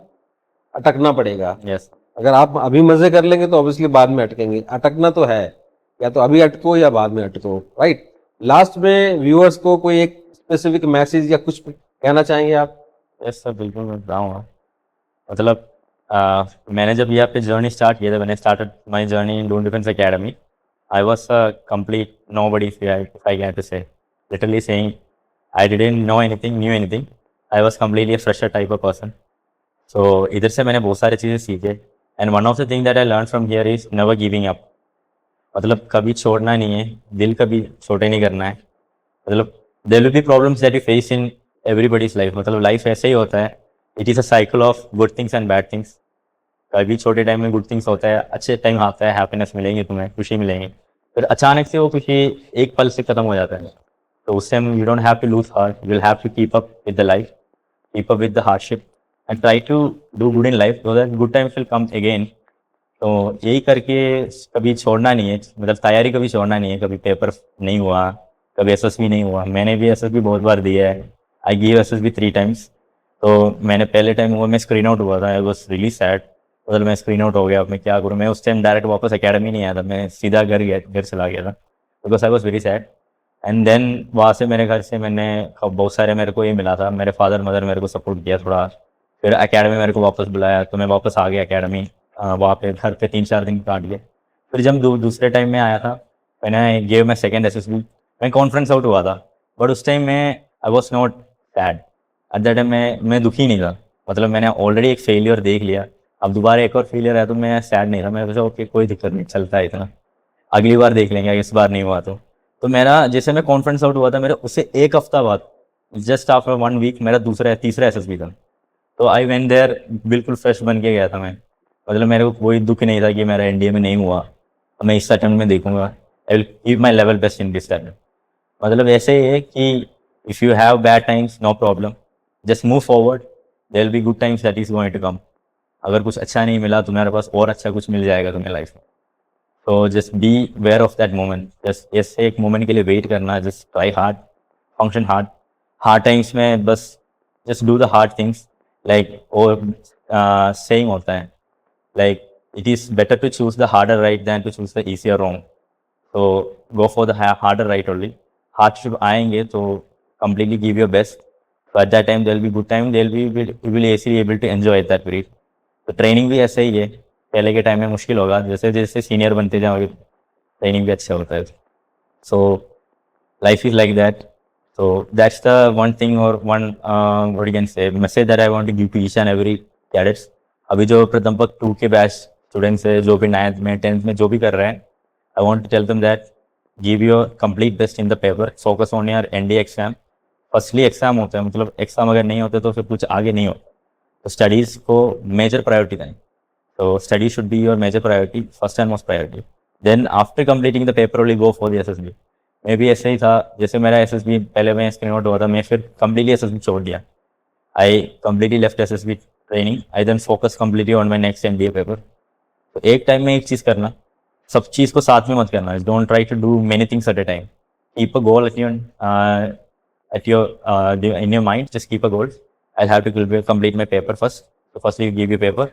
अटकना पड़ेगा। यस अगर आप अभी मजे कर लेंगे तो ऑब्वियसली बाद में अटकेंगे। अटकना तो है, या तो अभी अटको या बाद में अटको, राइट? लास्ट में व्यूअर्स को कोई एक स्पेसिफिक मैसेज या कुछ कहना चाहेंगे आप? यस सर बिल्कुल मैं बताऊँगा। मतलब मैंने जब यहाँ पे जर्नी स्टार्ट किया था, मैंने started my journey in Doon defence academy. I was complete nobody, if I can to say, literally saying I didn't know anything, new anything. I was completely a fresher type of person. So इधर से मैंने बहुत सारी चीज़ें सीखे। And one of the thing that I learn from here is never giving up. मतलब कभी छोड़ना नहीं है, दिल कभी छोटे नहीं करना है। मतलब there will be problems that you face in everybody's life. मतलब लाइफ ऐसे ही होता है, it is a cycle of good things and bad things. कभी छोटे टाइम में गुड थिंग्स होता है, अच्छे टाइम आता है, हैप्पीनेस मिलेंगे तुम्हें, खुशी मिलेंगी। फिर अचानक से वो खुशी एक पल से खत्म हो जाता है। तो उस time you don't have to lose heart, you will have to keep up with the life, keep up with the hardship and try to do good in life so that good times will come again. तो यही करके कभी छोड़ना नहीं है, मतलब तैयारी कभी छोड़ना नहीं है। कभी पेपर नहीं हुआ, कभी SSB नहीं हुआ। मैंने भी SSB बहुत बार दिया है, आई गिव SSB 3 times। तो मैंने पहले टाइम हुआ, मैं स्क्रीन आउट हुआ था, आई वॉज रियली सैड। मतलब मैं स्क्रीन आउट हो गया, अब मैं क्या करूँ। मैं उस टाइम डायरेक्ट वापस अकेडमी नहीं आया था, मैं सीधा घर चला गया था, because I was very sad. And then वहाँ से मेरे घर से मैंने बहुत सारे मेरे को ये मिला था, मेरे फादर मदर मेरे को सपोर्ट किया थोड़ा। फिर एकेडमी मेरे को वापस बुलाया, तो मैं वापस आ गया एकेडमी। वहाँ पे घर पे 3-4 दिन काट गए। फिर जब दूसरे टाइम में आया था, मैंने गेव मैं सेकेंड SSB, मैं कॉन्फ्रेंस आउट हुआ था। बट उस टाइम में I was not sad at that time, मैं दुखी नहीं था। मतलब मैंने ऑलरेडी एक फेलियर देख लिया, अब दोबारा एक और फेलियर आया तो मैं सैड नहीं था। मैं सोचा ओके कोई दिक्कत नहीं, चलता है इतना, अगली बार देख लेंगे, इस बार नहीं हुआ तो मेरा जैसे मैं कॉन्फ्रेंस आउट हुआ था, मेरे उससे एक हफ्ता बाद, जस्ट आफ्टर 1 वीक, मेरा तीसरा SSB था। तो आई वेंट देयर बिल्कुल फ्रेश बन के गया था मैं। मतलब मेरे को कोई दुख नहीं था कि मेरा NDA में नहीं हुआ, अब मैं इस अटेम्प्ट में देखूंगा, I will give my level best in this attempt. मतलब ऐसे ही है कि if you have bad times, no problem, just move forward, there will be good times that is going to come. अगर कुछ अच्छा नहीं मिला, तुम्हारे पास और अच्छा कुछ मिल जाएगा तुम्हें लाइफ में। तो just be aware of that moment, just ऐसे एक मोमेंट के लिए वेट करना, just try hard, function hard. Hard times में बस just do the hard things, like और सेइंग होता है, like it is better to choose the harder right than to choose the easier wrong. तो go for the harder right only. Hardship आएंगे तो completely give your best, so at that time there will be good time, there will be, you will easily able to enjoy that period। तो training भी ऐसे ही है, पहले के time में मुश्किल होगा, जैसे जैसे सीनियर बनते जाओगे ट्रेनिंग भी अच्छा होता है। So life is like that. so that's the one thing or one what you can say message that I want to give to each and every cadets। अभी जो प्रथमपक 2 के बैच स्टूडेंट्स है, जो भी 9th में 10th में जो भी कर रहे हैं, I want to tell them that give your complete best in the paper, focus on your NDA exam। Firstly exam होता है, मतलब एग्जाम अगर नहीं होते तो फिर कुछ आगे नहीं होता। तो स्टडीज़ को मेजर प्रायोरिटी दें। तो study should be your major priority, first and most priority. Then after completing the paper only go for the SSB। मैं भी ऐसे ही था, जैसे मेरा SSB पहले मैं स्क्रीन आउट हुआ था, मैं फिर कम्प्लीटली SSB छोड़ दिया। I completely left SSB training, I then focus completely on my next NDA paper. तो एक टाइम में एक चीज़ करना, सब चीज़ को साथ में मत करना। Don't try to do many things at a time. Keep a goal at your in your mind, just keep a goal, I'll have to complete my paper first। so first you give your paper,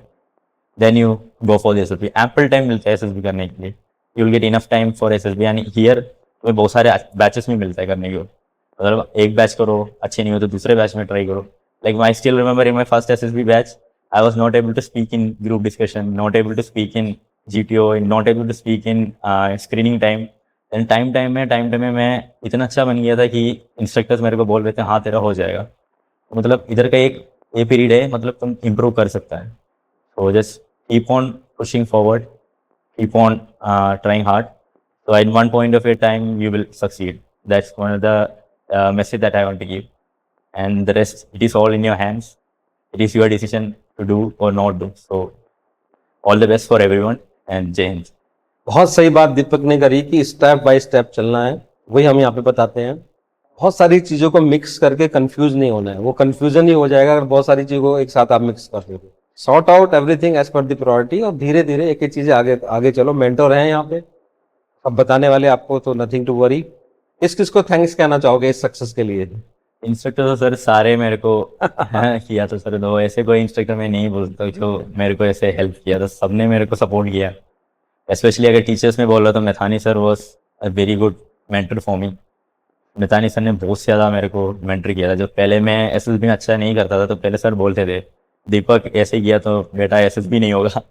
then you go for the SSB। ample time मिलता है SSB करने के लिए, you will get enough time for SSB। and here तुम्हें बहुत सारे batches में मिलता है करने के लिए। मतलब एक बैच करो, अच्छे नहीं हो तो दूसरे बैच में ट्राई करो। Like I still remember in my first SSB batch, I was not able to speak in group discussion, not able to speak in GTO, not able to speak in screening time। Time में मैं इतना अच्छा बन गया था कि instructors मेरे को बोल रहे थे हाँ तेरा हो जाएगा। तो मतलब इधर का एक ये पीरियड है, मतलब तुम इम्प्रूव कर सकता है। तो just keep on pushing forward, keep on trying hard. so at one point of your time you will succeed। that's one of the message that I want to give। and the rest, it is all in your hands, it is your decision to do or not do। so all the best for everyone and Jai Hind। बहुत सही बात दीपक ने करी कि step by step चलना है, वही हम यहाँ पे बताते हैं। बहुत सारी चीजों को मिक्स करके कंफ्यूज नहीं होना है, वो कंफ्यूजन ही हो जाएगा अगर बहुत सारी चीजों को एक साथ आप मिक्स कर दोगे। Sort out everything as per the priority, और धीरे धीरे एक एक चीजें आगे आगे चलो। मेंटोर हैं यहाँ पे, अब बताने वाले आपको, तो नथिंग टू वरी। किस किस को थैंक्स कहना चाहोगे इस सक्सेस के लिए? इंस्ट्रक्टर तो सर सारे मेरे को किया था सर, तो ऐसे कोई इंस्ट्रक्टर मैं नहीं बोलता जो मेरे को ऐसे हेल्प किया था, सबने मेरे को सपोर्ट किया। स्पेशली अगर टीचर्स में बोल रहा तो Maithani sir was a very good mentor for me. Maithani sir ने बहुत ज़्यादा मेरे को मेंटर किया था। जब पहले मैं SSB में अच्छा नहीं करता था तो पहले सर बोलते थे दीपक ऐसे किया तो बेटा SSB नहीं होगा,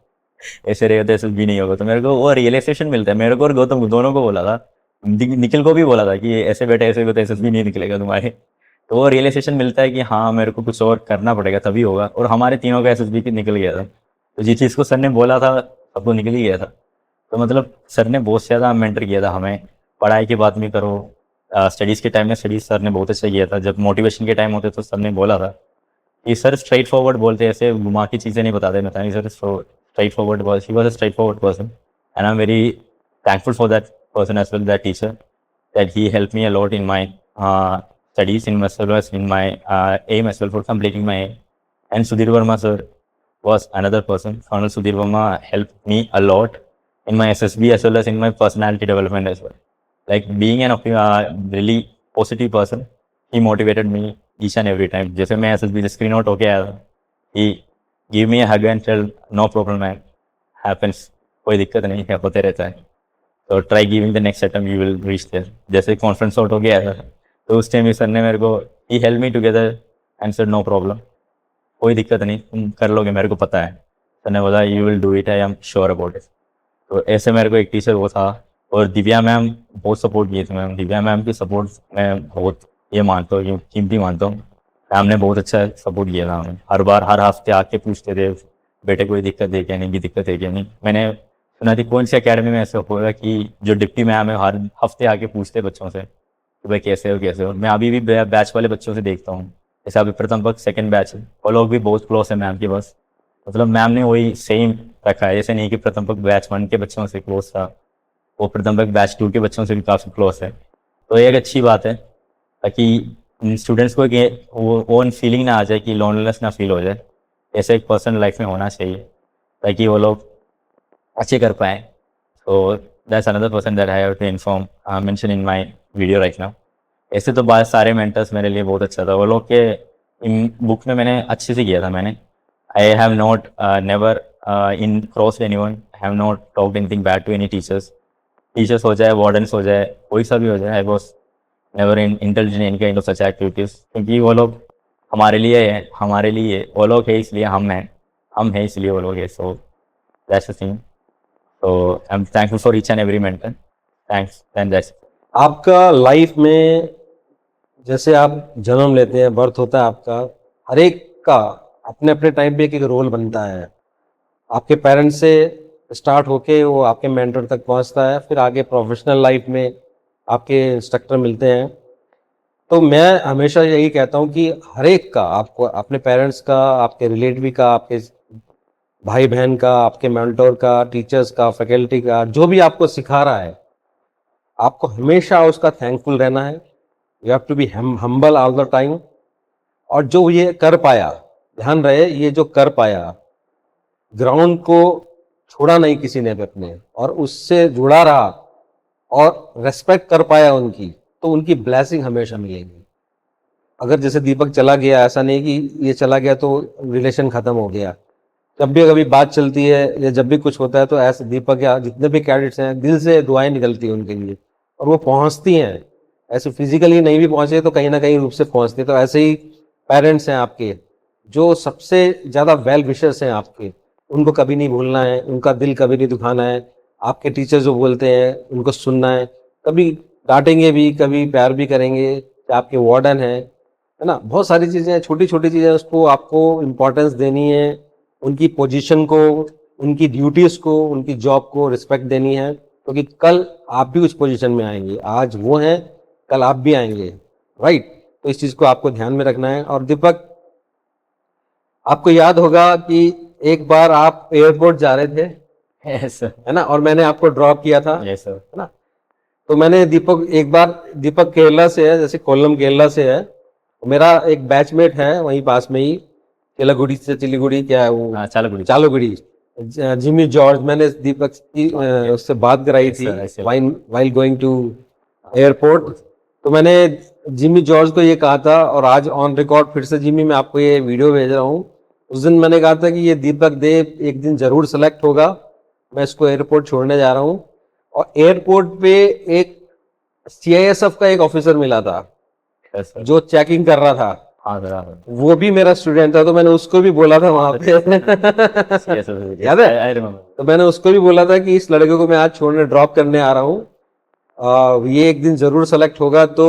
ऐसे रहेगा तो SSB नहीं होगा। तो मेरे को वो रियलाइजेशन मिलता है, मेरे को और गौतम दोनों को बोला था, निखिल को भी बोला था कि ऐसे बेटा ऐसे तो SSB नहीं निकलेगा तुम्हारे। तो वो रियलाइजेशन मिलता है कि हाँ मेरे को कुछ और करना पड़ेगा तभी होगा। और हमारे तीनों का SSB निकल गया था, तो जिस चीज़ को सर ने बोला था सबको निकल ही गया था। तो मतलब सर ने बहुत ज़्यादा मेंटर किया था हमें। पढ़ाई की बात नहीं करो, स्टडीज़ के टाइम में स्टडीज़ सर ने बहुत अच्छा किया था। जब मोटिवेशन के टाइम होते तो सर ने बोला था कि सर स्ट्राइट फॉरवर्ड बोलते, ऐसे घुमा की चीज़ें नहीं बताते। बताइए sir straightforward he was a straightforward person, and I am very thankful for that person as well, that teacher, that he help me a lot in my studies in as in my aim as well for completing my aim। And Sudhir Verma sir was another person। Colonel Sudhir Verma helped me a lot in my SSB as well as in my personality development as well। like being an really positive person, he motivated me each and every time. जैसे मैं SSB से screen out होके आया था, he give me a hug and tell no problem man, happens, कोई दिक्कत नहीं है, होते रहता है, तो try giving the next attempt you will reach there. जैसे कॉन्फ्रेंस आउट हो गया था तो उस टाइम सर ने मेरे को he help me together and said no problem, कोई दिक्कत नहीं, तुम कर लोगे, मेरे को पता है। सर ने बोला you will do it, I am sure about it. तो ऐसे मेरे को एक टीचर वो था। और दिव्या मैम बहुत सपोर्ट किए थे मैम, दिव्या मैम की सपोर्ट मैं बहुत ये मानता हूँ, कीमती मानता हूँ। मैम ने बहुत अच्छा सपोर्ट किया था हमें, हर बार हर हफ्ते आके पूछते थे बेटे कोई दिक्कत है क्या नहीं, की दिक्कत है क्या नहीं। मैंने सुना थी कौन सी अकेडमी में ऐसा होगा कि जो डिप्टी मैम है हर हफ्ते आके पूछते बच्चों से कि भाई कैसे हो कैसे हो। मैं अभी भी बैच वाले बच्चों से देखता हूँ, जैसे अभी प्रथम पक्ष सेकंड बैच है, वो लोग भी बहुत क्लोज है मैम के पास। मतलब मैम ने वही सेम रखा है, जैसे नहीं कि प्रथम पक्ष बैच 1 के बच्चों से क्लोज था, वो प्रथम पक्ष बैच 2 के बच्चों से भी काफ़ी क्लोज है। तो ये एक अच्छी बात है, ताकि स्टूडेंट्स को वो ओन फीलिंग ना आ जाए कि लोनलीनेस ना फील हो जाए। ऐसे एक पर्सन लाइफ में होना चाहिए ताकि वो लोग अच्छे कर पाए। तो that's another person that I have to inform mention in my video right now. ऐसे तो बहुत सारे मेंटर्स मेरे लिए बहुत अच्छा था, वो लोग के इन बुक में मैंने अच्छे से किया था। मैंने I have not never in cross anyone, have not talked anything bad to any teachers. Teachers हो जाए, वार्डन्स हो जाए, कोई सा भी हो जाए, I was never in intelligent in kind of such activities, क्योंकि वो लोग हमारे लिए है, हमारे लिए वो लोग है, इसलिए हम हैं इसलिए वो लोग है। So that's the thing. So I'm thankful for each and every mentor. Thanks, and that's आपका लाइफ में जैसे आप जन्म लेते हैं, बर्थ होता है आपका, हर एक का अपने अपने टाइम पे एक एक रोल बनता है। आपके पेरेंट्स से स्टार्ट होके वो आपके मेंटर तक पहुंचता है, फिर आगे प्रोफेशनल लाइफ में आपके इंस्ट्रक्टर मिलते हैं। तो मैं हमेशा यही कहता हूं कि हर एक का, आपको अपने पेरेंट्स का, आपके रिलेटिव का, आपके भाई बहन का, आपके मेंटर का, टीचर्स का, फैकल्टी का, जो भी आपको सिखा रहा है, आपको हमेशा उसका थैंकफुल रहना है। You have to be humble all the time. और जो ये कर पाया, ध्यान रहे, ये जो कर पाया, ग्राउंड को छोड़ा नहीं किसी ने भी अपने, और उससे जुड़ा रहा और रेस्पेक्ट कर पाया उनकी, तो उनकी ब्लेसिंग हमेशा मिलेगी। अगर जैसे दीपक चला गया, ऐसा नहीं कि ये चला गया तो रिलेशन खत्म हो गया। जब भी कभी बात चलती है या जब भी कुछ होता है तो ऐसे दीपक या जितने भी कैडेट्स हैं, दिल से दुआएं निकलती हैं उनके लिए, और वो पहुंचती हैं। ऐसे फिजिकली नहीं भी पहुंचे तो कहीं ना कहीं रूप से पहुंचते हैं। तो ऐसे ही पेरेंट्स हैं आपके, जो सबसे ज़्यादा वेल विशर्स हैं आपके, उनको कभी नहीं भूलना है, उनका दिल कभी नहीं दुखाना है। आपके टीचर जो बोलते हैं उनको सुनना है, कभी डांटेंगे भी, कभी प्यार भी करेंगे। आपके वार्डन है ना, बहुत सारी चीज़ें हैं, छोटी छोटी चीज़ें, उसको आपको इम्पोर्टेंस देनी है। उनकी पोजीशन को, उनकी ड्यूटीज़ को, उनकी जॉब को रिस्पेक्ट देनी है, क्योंकि कल आप भी उस पोजीशन में आएंगे। आज वो हैं, कल आप भी आएंगे, राइट। तो इस चीज़ को आपको ध्यान में रखना है। और दीपक, आपको याद होगा कि एक बार आप एयरपोर्ट जा रहे थे, yes sir, है ना, और मैंने आपको ड्रॉप किया था, yes sir, है ना। तो मैंने दीपक, एक बार, दीपक केरला से है, जैसे कोल्लम केरला से है, मेरा एक बैचमेट है वहीं पास में ही, चिलागुड़ी से, चिलीगुड़ी क्या है वो, हाँ चालू चालोगुड़ी, जिमी जॉर्ज। मैंने दीपक की उससे बात कराई Yes, थी sir, I see. While going to airport. तो मैंने जिमी जॉर्ज को ये कहा था, और आज ऑन रिकॉर्ड फिर से जिमी मैं आपको ये वीडियो भेज रहा हूँ। उस दिन मैंने कहा था कि ये दीपक देव एक दिन जरूर सेलेक्ट होगा, मैं इसको एयरपोर्ट छोड़ने जा रहा हूँ। और एयरपोर्ट पे एक सीआईएसएफ का एक ऑफिसर मिला था, yes sir, जो चेकिंग कर रहा था, हाँ सर, हाँ सर, वो भी मेरा स्टूडेंट था। तो मैंने उसको भी बोला था वहां पे yes sir, याद है? I remember. तो मैंने उसको भी बोला था कि इस लड़के को मैं आज छोड़ने, ड्रॉप करने आ रहा हूँ, ये एक दिन जरूर सेलेक्ट होगा। तो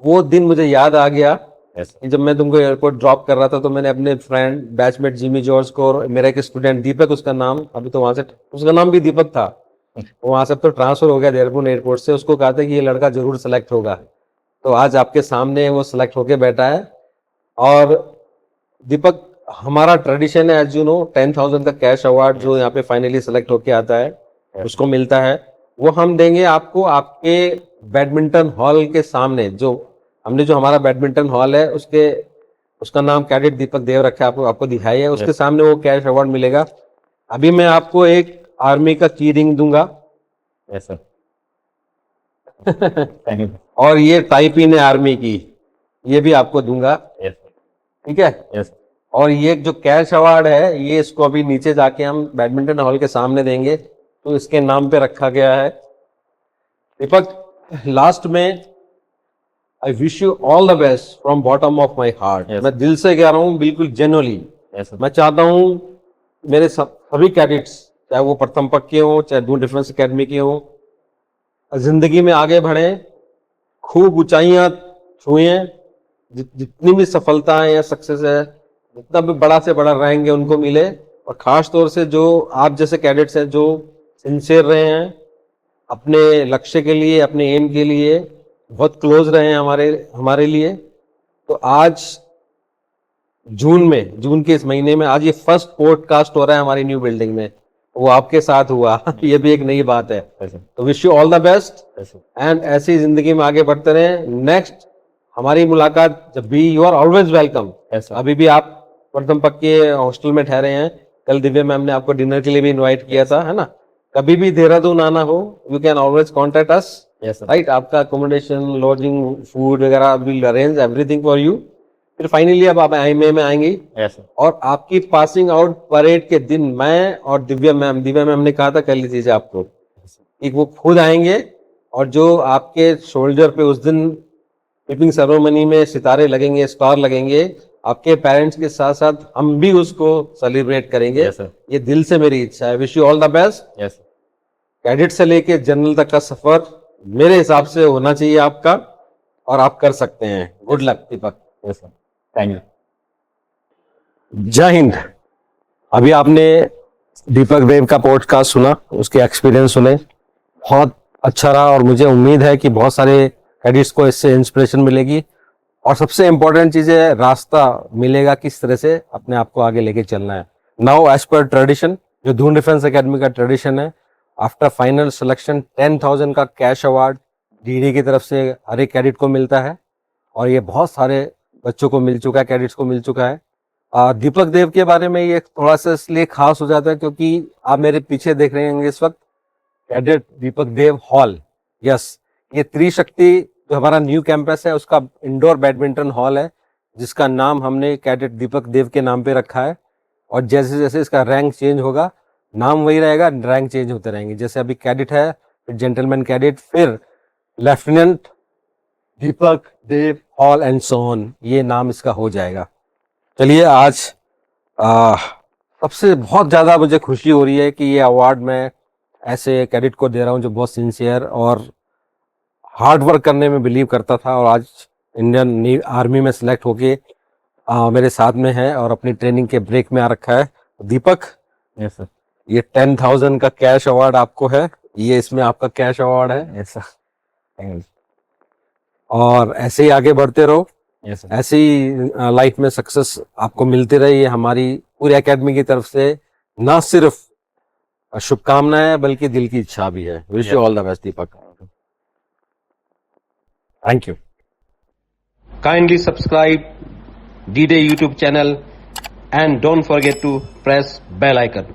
वो दिन मुझे याद आ गया Yes sir, कि जब मैं तुमको एयरपोर्ट ड्रॉप कर रहा था, तो मैंने अपने फ्रेंड बैचमेट जिमी जॉर्ज को, और मेरा एक स्टूडेंट दीपक, उसका नाम अभी तो वहां से, उसका नाम भी दीपक था, वो वहां से तो ट्रांसफर हो गया देहरादून एयरपोर्ट से, उसको कहा था कि ये लड़का जरूर सेलेक्ट होगा। तो आज आपके सामने वो सेलेक्ट होके बैठा है। और दीपक, हमारा ट्रेडिशन है, एज यू नो, 10,000 का कैश अवार्ड जो यहाँ पे फाइनली सेलेक्ट होके आता है, उसको मिलता है। वो हम देंगे आपको आपके बैडमिंटन हॉल के सामने। जो हमने, जो हमारा बैडमिंटन हॉल है, उसके, उसका नाम कैडेट दीपक देव रखा है, आपको दिखाई है, उसके सामने वो कैश अवार्ड मिलेगा। अभी मैं आपको एक आर्मी का की रिंग दूंगा, yes sir, थैंक यू। और ये टाइप इन है आर्मी की, ये भी आपको दूंगा, यस ठीक है। यस और ये जो कैश अवार्ड है, ये इसको अभी नीचे जाके हम बैडमिंटन हॉल के सामने देंगे, तो इसके नाम पे रखा गया है। दीपक, लास्ट में I wish you all the best from bottom of my heart. Yes. मैं दिल से कह रहा हूँ, बिल्कुल जेन्युइनली। यस मैं चाहता हूँ मेरे सभी कैडेट्स, चाहे वो प्रथम पक के हों, चाहे दून डिफेंस एकेडमी के हों, जिंदगी में आगे बढ़ें, खूब ऊंचाइयां छुएं, जितनी भी सफलता है या सक्सेस है, जितना भी बड़ा से बड़ा रैंक है उनको मिले। और खास तौर से जो आप जैसे कैडेट्स हैं जो सिंसियर रहे हैं अपने लक्ष्य के लिए, अपने एम के लिए, बहुत क्लोज रहे हैं हमारे हमारे लिए, तो आज जून के इस महीने में आज ये फर्स्ट पॉडकास्ट हो रहा है हमारी न्यू बिल्डिंग में, वो आपके साथ हुआ। ये भी एक नई बात है। तो wish you all the best and ऐसी जिंदगी में आगे बढ़ते रहें। नेक्स्ट हमारी मुलाकात जब भी, यू आर ऑलवेज वेलकम। अभी भी आप प्रथम पक के हॉस्टल में ठहरे हैं, कल दिव्या मैम ने आपको डिनर के लिए भी इनवाइट किया था, है ना। कभी भी देहरादून आना हो, you can always contact us, right. आपका अकोमोडेशन, लॉजिंग, फूड वगैरह will arrange everything for you. फिर फाइनली अब आप IMA में आएंगी। यस और आपकी पासिंग आउट परेड के दिन मैं और दिव्या मैम ने कहा था कर लीजिए आपको, कि वो खुद आएंगे और जो आपके शोल्डर पे उस दिन टिपिंग सेरेमनी में सितारे लगेंगे, स्टार लगेंगे, आपके पेरेंट्स के साथ साथ हम भी उसको सेलिब्रेट करेंगे। यस सर ये दिल से मेरी इच्छा है। Wish you all the best. Yes cadet से लेके जनरल तक का सफर मेरे हिसाब से होना चाहिए आपका, और आप कर सकते हैं। Good luck Deepak. Yes sir thank you. जय हिंद। अभी आपने दीपक देव का पॉडकास्ट सुना, उसके एक्सपीरियंस सुने, बहुत अच्छा रहा और मुझे उम्मीद है कि बहुत सारे कैडेट्स को इससे इंस्पिरेशन मिलेगी। और सबसे इंपॉर्टेंट चीज है, रास्ता मिलेगा किस तरह से अपने आप को आगे लेके चलना है। नाउ एज पर ट्रेडिशन, जो दून डिफेंस एकेडमी का ट्रेडिशन है, आफ्टर फाइनल सिलेक्शन 10,000 का कैश अवार्ड DDA की तरफ से हर एक कैडेट को मिलता है, और ये बहुत सारे बच्चों को मिल चुका है, कैडेट्स को मिल चुका है। दीपक देव के बारे में ये थोड़ा सा इसलिए खास हो जाता है क्योंकि आप मेरे पीछे देख रहे होंगे इस वक्त कैडेट दीपक देव हॉल। यस, ये त्रिशक्ति जो हमारा न्यू कैंपस है उसका इंडोर बैडमिंटन हॉल है, जिसका नाम हमने कैडेट दीपक देव के नाम पे रखा है। और जैसे जैसे इसका रैंक चेंज होगा, नाम वही रहेगा, रैंक चेंज होते रहेंगे। जैसे अभी कैडेट है, फिर जेंटलमैन कैडेट, फिर lieutenant Deepak Dev hall and so on, ये नाम इसका हो जाएगा। चलिए, आज सबसे बहुत ज़्यादा मुझे खुशी हो रही है कि ये अवार्ड मैं ऐसे कैडेट को दे रहा हूँ जो बहुत सिंसियर और हार्ड वर्क करने में बिलीव करता था, और आज इंडियन आर्मी में सिलेक्ट होके मेरे साथ में है और अपनी ट्रेनिंग के ब्रेक में आ रखा है। दीपक, यस सर ये 10,000 का कैश अवार्ड आपको है, ये इसमें आपका कैश अवार्ड है। Yes sir thank you. और ऐसे ही आगे बढ़ते रहो, यस सर ऐसे ही लाइफ में सक्सेस आपको मिलती रही। हमारी पूरी एकेडमी की तरफ से ना सिर्फ शुभकामनाएं बल्कि दिल की इच्छा भी है। Wish you all the best Deepak. Thank you. Kindly subscribe DDA YouTube channel and don't forget to press bell icon.